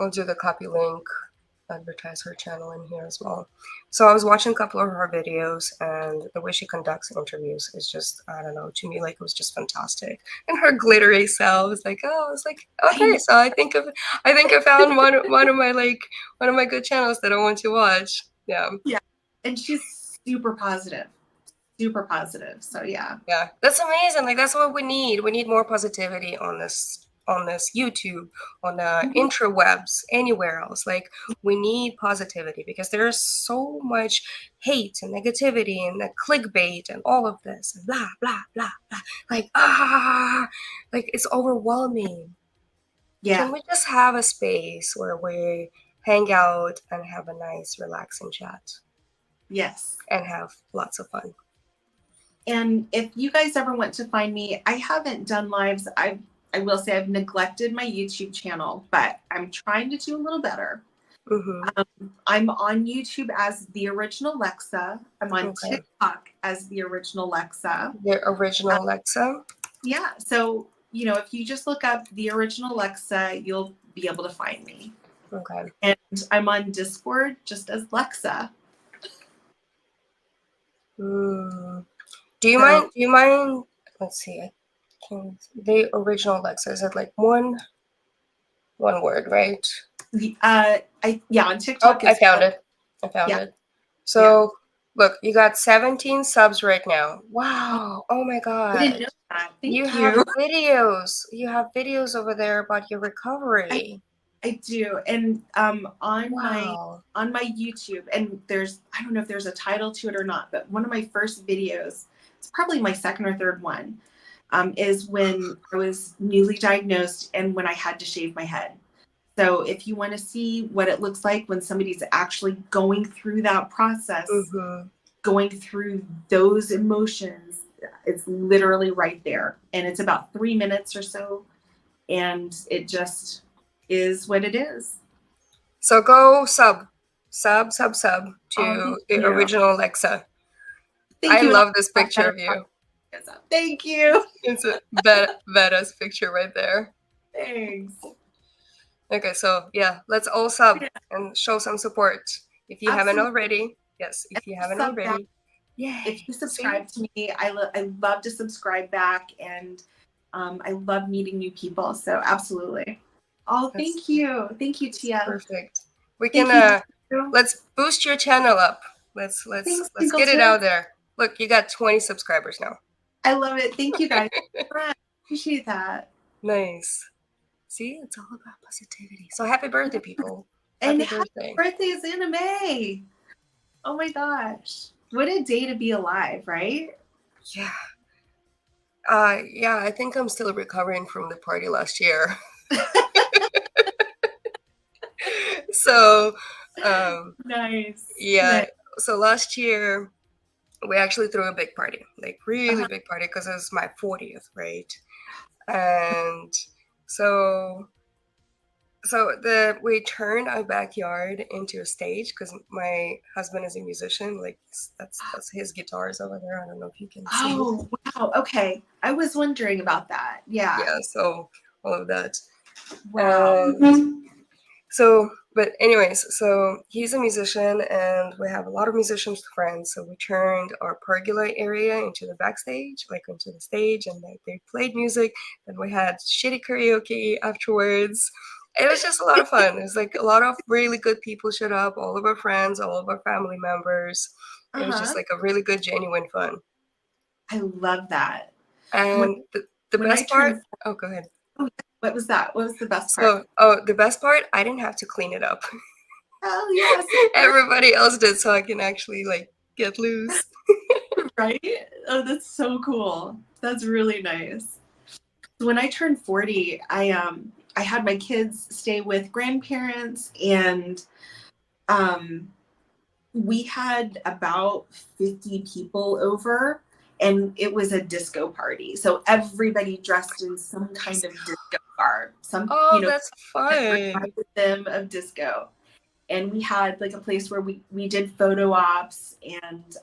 do the copy link, advertise her channel in here as well. So I was watching a couple of her videos, and the way she conducts interviews is just, I don't know, to me, like, it was just fantastic. And her glittery self was like, oh, I was like, okay, so I think I found one of my good channels that I want to watch. Yeah. Yeah, and she's super positive. Super positive. So yeah. Yeah, that's amazing. Like, that's what we need. We need more positivity on this YouTube, on the intrawebs, anywhere else. Like, we need positivity, because there's so much hate and negativity and the clickbait and all of this and blah blah blah blah. Like, like, it's overwhelming. Yeah. Can we just have a space where we hang out and have a nice relaxing chat? Yes. And have lots of fun. And if you guys ever want to find me, I haven't done lives. I will say I've neglected my YouTube channel, but I'm trying to do a little better. I'm on YouTube as the original Lexa. I'm on TikTok as the original Lexa. The original Lexa? Yeah. So, if you just look up the original Lexa, you'll be able to find me. Okay. And I'm on Discord just as Lexa. Do you mind? Let's see. The original Lexa, is it like one word, right? On TikTok. Oh, I found it. it. So look, you got 17 subs right now. Wow. Oh my God. I didn't know that. Thank you. Have videos. You have videos over there about your recovery. I do, and on my YouTube, and I don't know if there's a title to it or not, but one of my first videos, it's probably my second or third one, is when I was newly diagnosed and when I had to shave my head. So if you want to see what it looks like when somebody's actually going through that process, going through those emotions, it's literally right there, and it's about 3 minutes or so, and it just is what it is. So go sub to the original Lexa. I love this picture of you. Thank you. It's a badass picture right there. Thanks. Okay, so yeah, let's all sub and show some support if you haven't already. Yes, if you haven't already. Yeah. If you subscribe to me, I love to subscribe back, and I love meeting new people. So absolutely. Oh, thank you, Tia. Perfect. We can let's boost your channel up. Let's get it out there. Look, you got 20 subscribers now. I love it. Thank you guys. Appreciate that. Nice. See, it's all about positivity. So happy birthday, people. Happy birthday, XanamayX. Oh my gosh. What a day to be alive, right? Yeah. Yeah, I think I'm still recovering from the party last year. So nice. Yeah. Nice. So last year we actually threw a big party, like really big party, because it was my 40th, right? And so we turned our backyard into a stage, because my husband is a musician. Like, that's his guitars over there. I don't know if you can see. Oh wow. Okay. I was wondering about that. Yeah. Yeah. So all of that. Wow. So But anyways, so he's a musician, and we have a lot of musicians friends. So we turned our pergola area into the backstage, like into the stage, and they played music. And we had shitty karaoke afterwards. It was just a lot of fun. It was like a lot of really good people showed up, all of our friends, all of our family members. It was just Uh-huh. like a really good, genuine fun. I love that. When And the when I best part, turned, oh, go ahead. oh, what was that? What was the best part? So, oh, the best part, I didn't have to clean it up. Oh yes, Everybody else did, so I can actually like get loose. right? Oh, that's so cool. That's really nice. When I turned 40, I had my kids stay with grandparents, and um we had about 50 people over, and it was a disco party. So everybody dressed in some kind of disco garb, some, Oh, that's that fun. reminded them of disco. And we had like a place where we did photo ops, and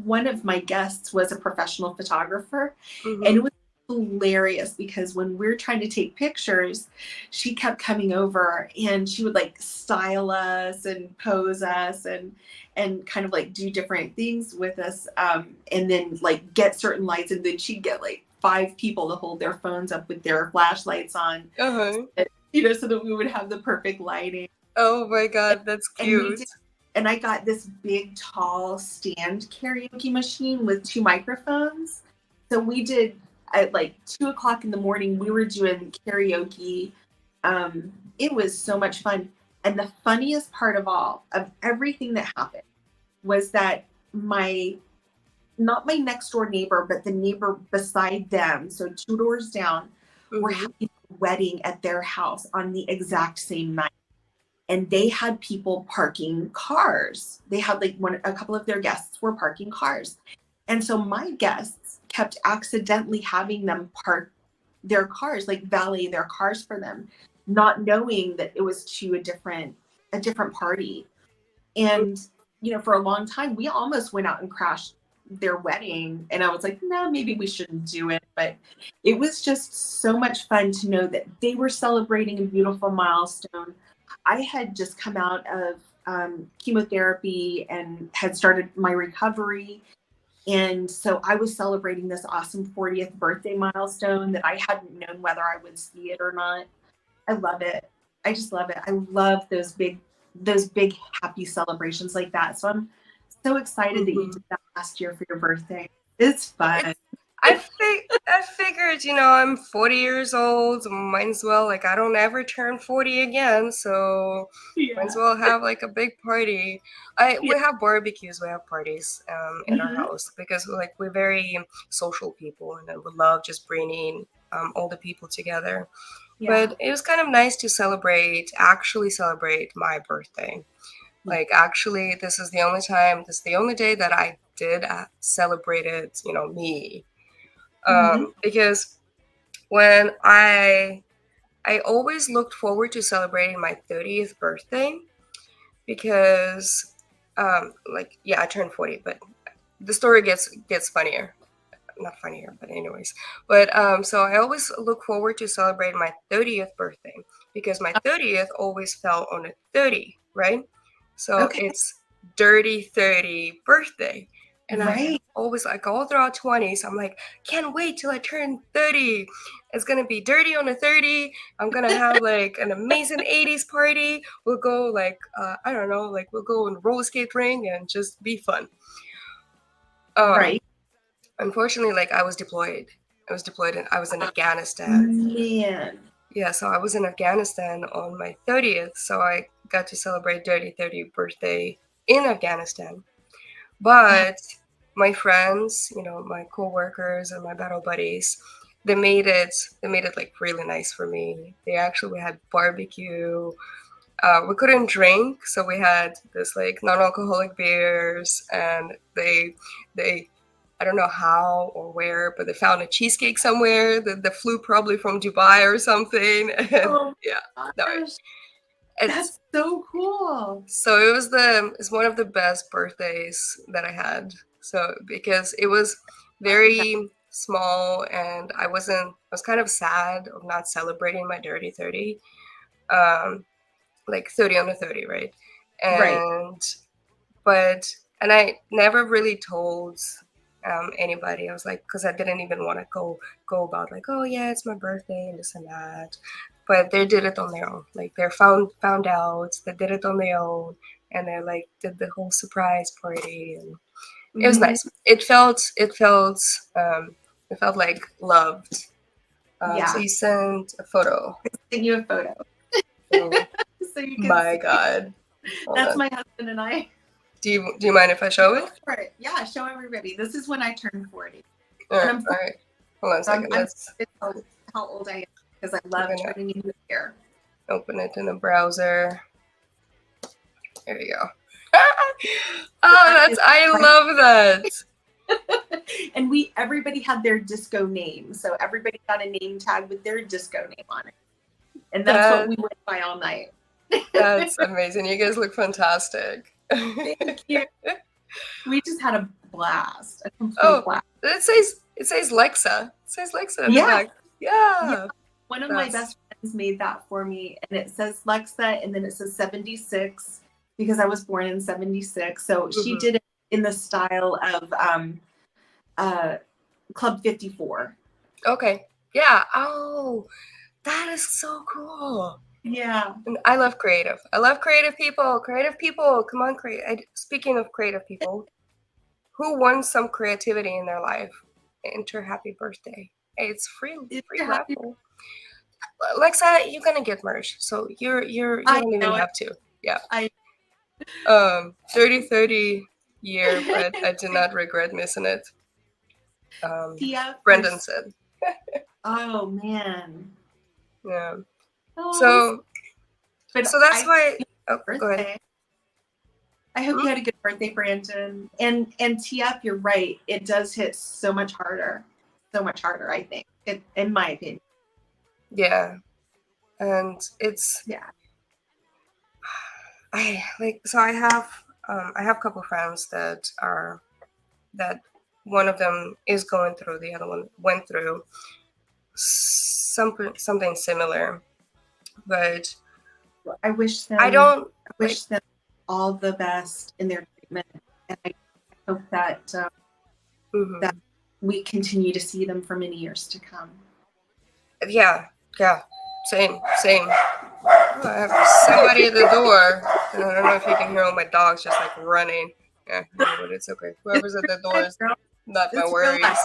one of my guests was a professional photographer, and it Mm-hmm. was hilarious because when we're trying to take pictures, she kept coming over and she would like style us and pose us and kind of like do different things with us, and then like get certain lights, and then she'd get like 5 people to hold their phones up with their flashlights on, Uh-huh. so that we would have the perfect lighting. Oh my God, that's And we cute. did, and I got this big tall stand karaoke machine with 2 microphones. So we did at like 2 o'clock in the morning, we were doing karaoke. It was so much fun. And the funniest part of all of everything that happened was that my not my next door neighbor, but the neighbor beside them, so 2 doors down, were Mm-hmm. having a wedding at their house on the exact same night, and they had people parking cars. They had like a couple of their guests were parking cars. And so my guests kept accidentally having them park their cars, like valet their cars for them, not knowing that it was to a different party. And for a long time we almost went out and crashed their wedding, and I was like, no, maybe we shouldn't do it. But it was just so much fun to know that they were celebrating a beautiful milestone. I had just come out of chemotherapy and had started my recovery. And so I was celebrating this awesome 40th birthday milestone that I hadn't known whether I would see it or not. I love it. I just love it. I love those big happy celebrations like that. So I'm so excited that you Mm-hmm. did that last year for your birthday. It's fun. It's I figured, I'm 40 years old, might as well, like, I don't ever turn 40 again, so might as Yeah. well have like a big party. Yeah. We have barbecues, we have parties in our Hmm. house because we're very social people, and we love just bringing all the people together. Yeah. But it was kind of nice to actually celebrate my birthday. Like, actually, this is the only day that I did celebrate it, me. Hmm. Because when I always looked forward to celebrating my 30th birthday because like, yeah, I turned 40, but the story gets funnier. Not funnier, but anyways. But so I always look forward to celebrating my 30th birthday because my 30th always fell on a 30, right? So Okay. it's dirty 30 birthday. And I Right. always, like, all throughout 20s, I'm like, can't wait till I turn 30. It's gonna be dirty on a 30. I'm gonna have like an amazing 80s party. We'll go like I don't know, like we'll go on roller skate ring and just be fun. Um Right. Unfortunately, like, I was deployed and I was in Afghanistan. Man. Yeah, so I was in Afghanistan on my 30th, so I got to celebrate dirty 30 birthday in Afghanistan. Oh, But my friends, my coworkers and my battle buddies, they made it like really nice for me. We had barbecue. We couldn't drink, so we had this like non-alcoholic beers, and they I don't know how or where, but they found a cheesecake somewhere that flew probably from Dubai or something. And oh yeah, my no, gosh. it's That's so cool. so it's one of the best birthdays that I had. So because it was Love that. very small, and I was kind of sad of not celebrating my dirty 30. Um, like 30 under 30, right? Right. And I never really told anybody. I was like, because I didn't even want to go about like, oh yeah, it's my birthday and this and that. But they did it on their own. Like they found out, they did it on their own, and they like did the whole surprise party, and it was nice. It felt like loved. So you sent a photo. I sent you a photo. Oh, so you can my see. God. Hold That's on. my husband and I. Do you mind if I show it? Go for it. Yeah, show everybody. This is when I turned 40. All right. And I'm 40. All right. Hold on a second. Let's How old I am because I love turning into hair. Open it in the browser. There you go. I love that. And everybody had their disco name, so everybody got a name tag with their disco name on it, and that's what we went by all night. That's amazing. You guys look fantastic. Thank you. We just had a blast. A complete blast. It says Lexa. It says Lexa in the back. Yeah. One of my best friends made that for me, and it says Lexa, and then it says 76 because I was born in 76. So she did it in the style of Club 54. Okay. Yeah. Oh, that is so cool. Yeah. And I love creative. I love creative people. Creative people. Come on, speaking of creative people, who wants some creativity in their life? Enter happy birthday. Hey, it's free raffle. Lexa, you're gonna get merch, so you don't even have to. Yeah. 30 year, but I did not regret missing it. Brendan said. Oh man. Yeah. So that's why. Oh, go ahead. I hope you had a good birthday, Brandon. And tee up, you're right. It does hit so much harder. So much harder, I think, in my opinion. Yeah. And it's I have a couple friends that one of them is going through, the other one went through something similar, but I wish them all the best in their treatment, and I hope that that we continue to see them for many years to come. Yeah, same. Oh, I have somebody at the door. I don't know if you can hear all my dogs just like running. Yeah, but it's okay. Whoever's at the door is not my worries.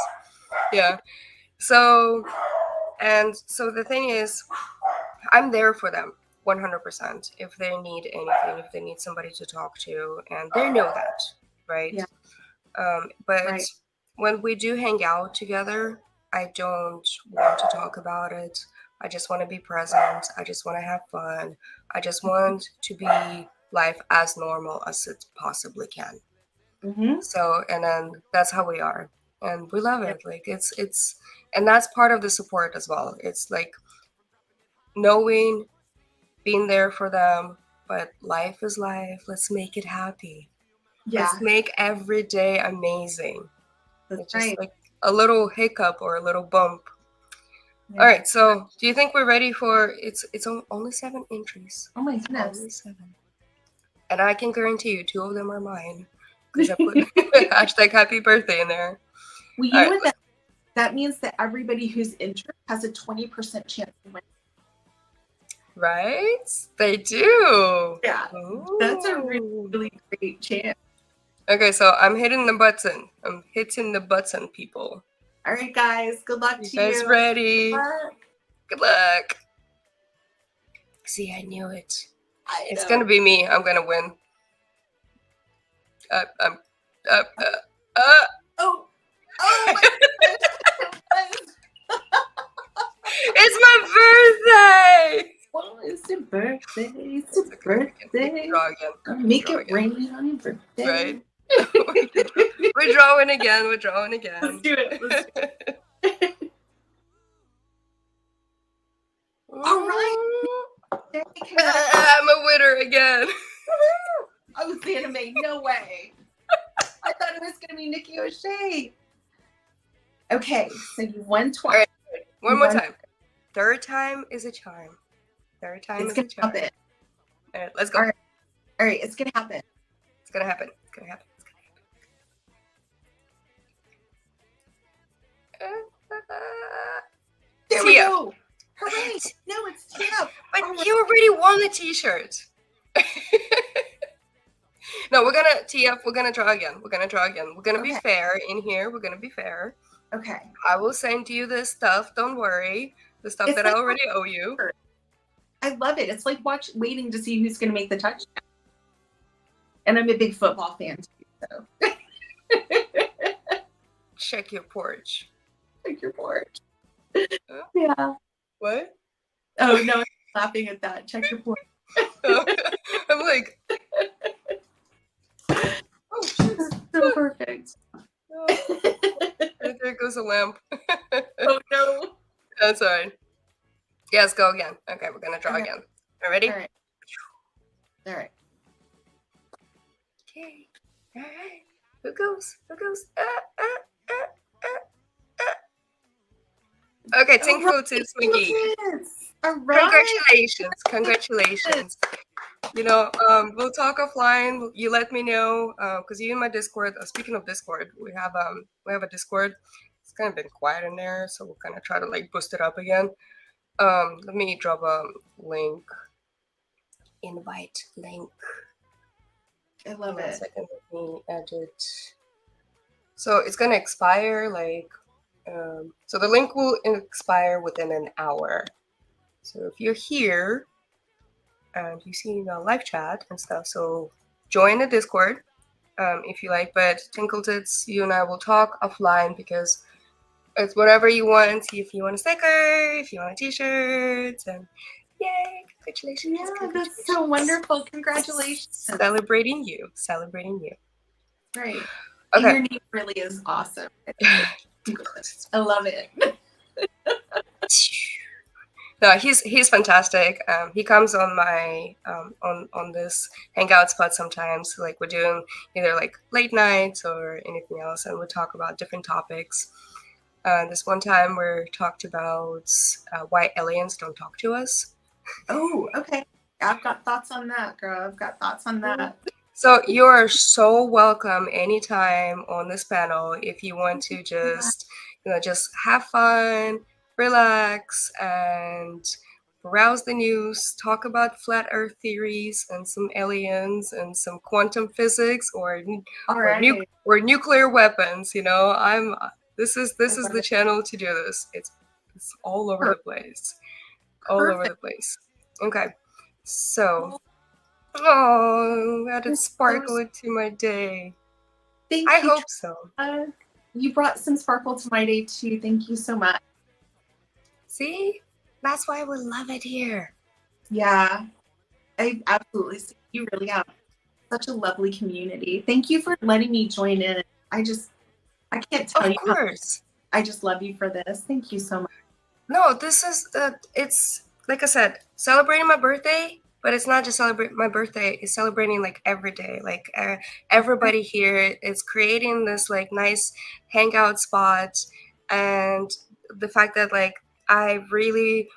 Yeah. So the thing is, I'm there for them 100%. If they need anything, if they need somebody to talk to, and they know that, right? Yeah. But when we do hang out together, I don't want to talk about it. I just want to be present. I just want to have fun. I just want to be life as normal as it possibly can. So, and then that's how we are, and we love it. Like it's, and that's part of the support as well. It's like knowing, being there for them, but life is life. Let's make it happy. Let's make every day amazing. It's just like a little hiccup or a little bump. All right, so do you think we're ready for it's only 7 entries? Oh my goodness. Only 7. And I can guarantee you 2 of them are mine because I put hashtag happy birthday in there. Well, you know what that means? That everybody who's entered has a 20% chance to win. Right? They do. Yeah. Ooh. That's a really, really great chance. Okay, so I'm hitting the button. I'm hitting the button, people. All right, guys. Good luck to you. You guys ready? Good luck. See, I knew it. It's gonna be me. I'm gonna win. Oh my goodness. It's my birthday. Well, it's your birthday. It's your birthday. Make it rain on your birthday. Right. We're drawing again. Let's do it. All right. I'm a winner again. I was the anime. No way. I thought it was going to be Nikki O'Shea. Okay, so you won twice. All right. One more time. Third time is a charm. Third time is a charm. All right, let's go. All right, it's gonna happen. It's gonna happen. It's gonna happen. It's gonna happen. There we go. Hooray! What? No, it's teed up. But Oh, you already won the t-shirt. No, we're gonna tee up. We're gonna draw again. We're gonna draw again. We're gonna be Okay. fair in here. We're gonna be fair. Okay. I will send you this stuff. Don't worry. The stuff It's that like I already owe you. I love it. It's like waiting to see who's gonna make the touchdown. And I'm a big football fan too, so. Check your porch. Check your porch. Huh? Yeah. What? Oh no, I'm laughing at that. Check your porch. Oh, I'm like, oh shit. So perfect. Oh, there goes a lamp. Oh no. That's all right. Yes, go again. Okay, we're gonna draw Okay. again. Are you ready? All right. All right. Okay. All right. Who goes? Who goes? Okay, Tinkle Toots McGee. All right. Congratulations. Congratulations. You know, we'll talk offline. You let me know, because you in my Discord. Speaking of Discord, we have a Discord. It's kind of been quiet in there, so we'll kind of try to like boost it up again. Let me drop a link. Invite link. I love it. Second, let me edit. So it's gonna expire like. So the link will expire within an hour. So if you're here and you see the live chat and stuff, so join the Discord if you like. But Tinkle Tits, you and I will talk offline because it's whatever you want. See if you want a sticker, if you want a t-shirt, and yay! Congratulations! Yeah, Congratulations. that's so wonderful. Congratulations. Celebrating you. Celebrating you. Great. Okay. Your name really is awesome. I love it. No, he's fantastic. He comes on my on this hangout spot sometimes. Like we're doing either like late nights or anything else, and we talk about different topics. This one time we talked about why aliens don't talk to us. Oh, okay. I've got thoughts on that, girl. I've got thoughts on that. So you're so welcome anytime on this panel if you want to just just have fun, relax, and browse the news, talk about flat Earth theories and some aliens and some quantum physics or nuclear weapons. You know, this is the channel to do this. It's all over the place, all over the place. Okay, so. Oh, added sparkle into my day. Thank I you. hope so. You brought some sparkle to my day too. Thank you so much. See? That's why we love it here. Yeah, I absolutely see. You really have such a lovely community. Thank you for letting me join in. I can't tell you. Of course. I just love you for this. Thank you so much. No, this is it's like I said, celebrating my birthday. But it's not just celebrate my birthday. It's celebrating like every day. Like everybody here is creating this like nice hangout spot, and the fact that like I really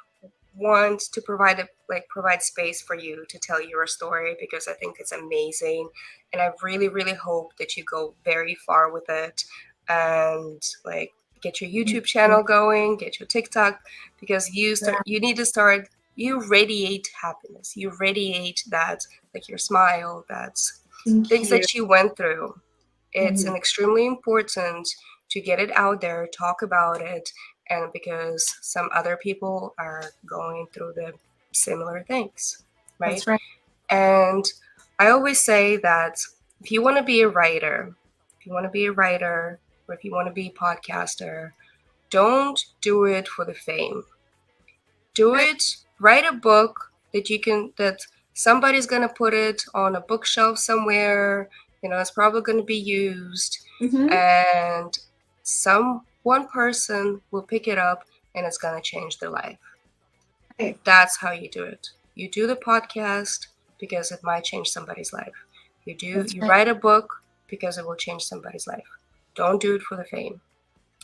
want to provide space for you to tell your story because I think it's amazing, and I really hope that you go very far with it, and like get your YouTube channel going, get your TikTok, because you need to start. You radiate happiness. You radiate that, like your smile, that's things that you went through. It's an extremely important to get it out there, talk about it, and because some other people are going through the similar things, right? That's right. And I always say that if you want to be a writer, or if you want to be a podcaster, don't do it for the fame. Do it. Write a book that somebody's gonna put it on a bookshelf somewhere. You know, it's probably gonna be used, and one person will pick it up, and it's gonna change their life. Right. That's how you do it. You do the podcast because it might change somebody's life. You write a book because it will change somebody's life. Don't do it for the fame.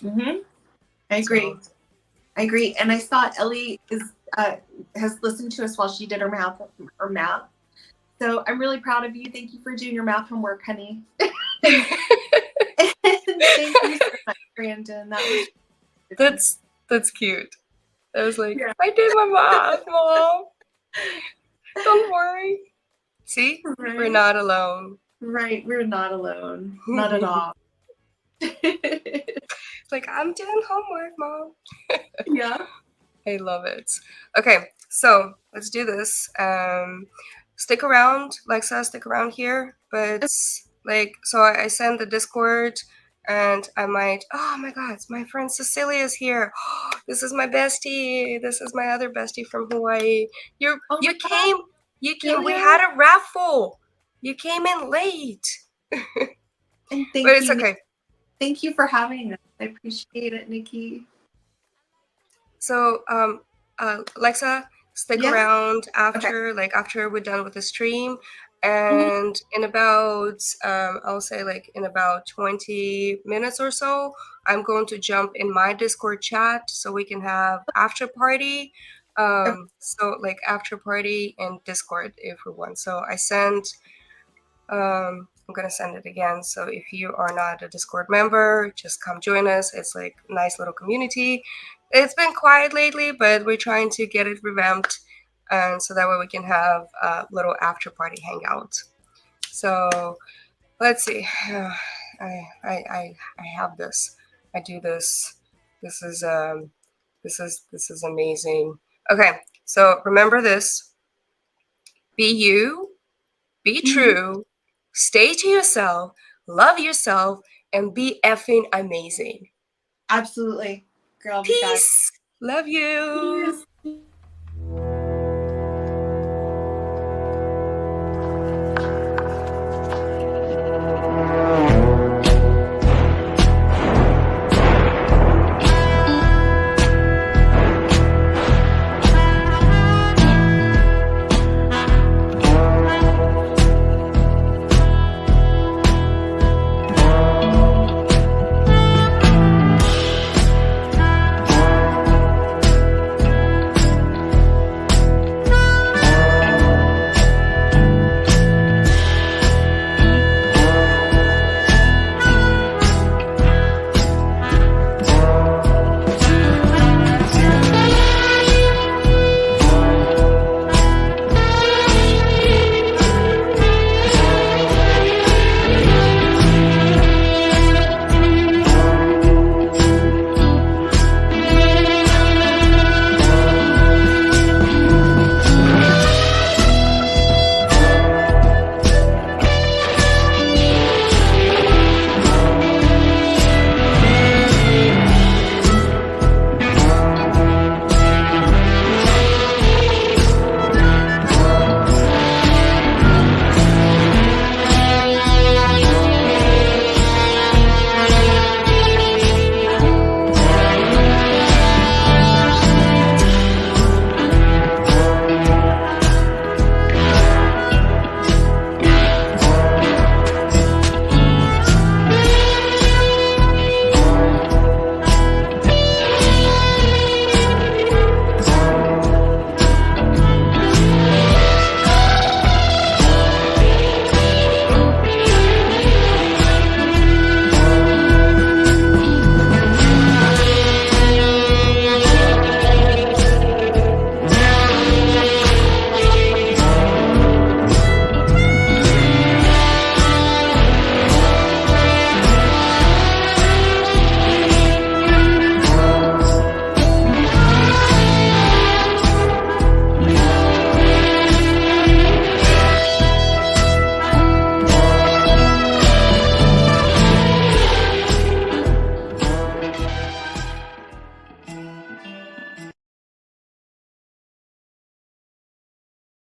I agree. I agree. And I saw Ellie has listened to us while she did her math. So I'm really proud of you. Thank you for doing your math homework, honey. And thank you so much, Brandon. That was That's cute. I was like, yeah. I did my math, Mom. Don't worry. See, we're Right. not alone. Right. We're not alone. Not at all. It's like, I'm doing homework, Mom. Yeah. I love it. Okay, so let's do this. Stick around, Lexa, stick around here. But like, so I send the Discord, and I might. Oh my God, my friend Cecilia's here. This is my bestie. This is my other bestie from Hawaii. You Oh my God. came. You came. We Celia. had a raffle. You came in late. And thank But it's you. okay. Thank you for having us. I appreciate it, Nikki. So, Alexa, stick Yeah. around after, like after we're done with the stream, and in about, I'll say like in about 20 minutes or so, I'm going to jump in my Discord chat so we can have after party. So like after party in Discord if we want. So I sent. I'm gonna send it again. So if you are not a Discord member, just come join us. It's like a nice little community. It's been quiet lately, but we're trying to get it revamped, and so that way we can have a little after party hangout. So let's see. I have this. I do this. This is this is amazing. Okay, so remember this. Be you. Be true. Stay to yourself. Love yourself, and be effing amazing. Absolutely. Girl, we got it. Peace. Love you. Peace.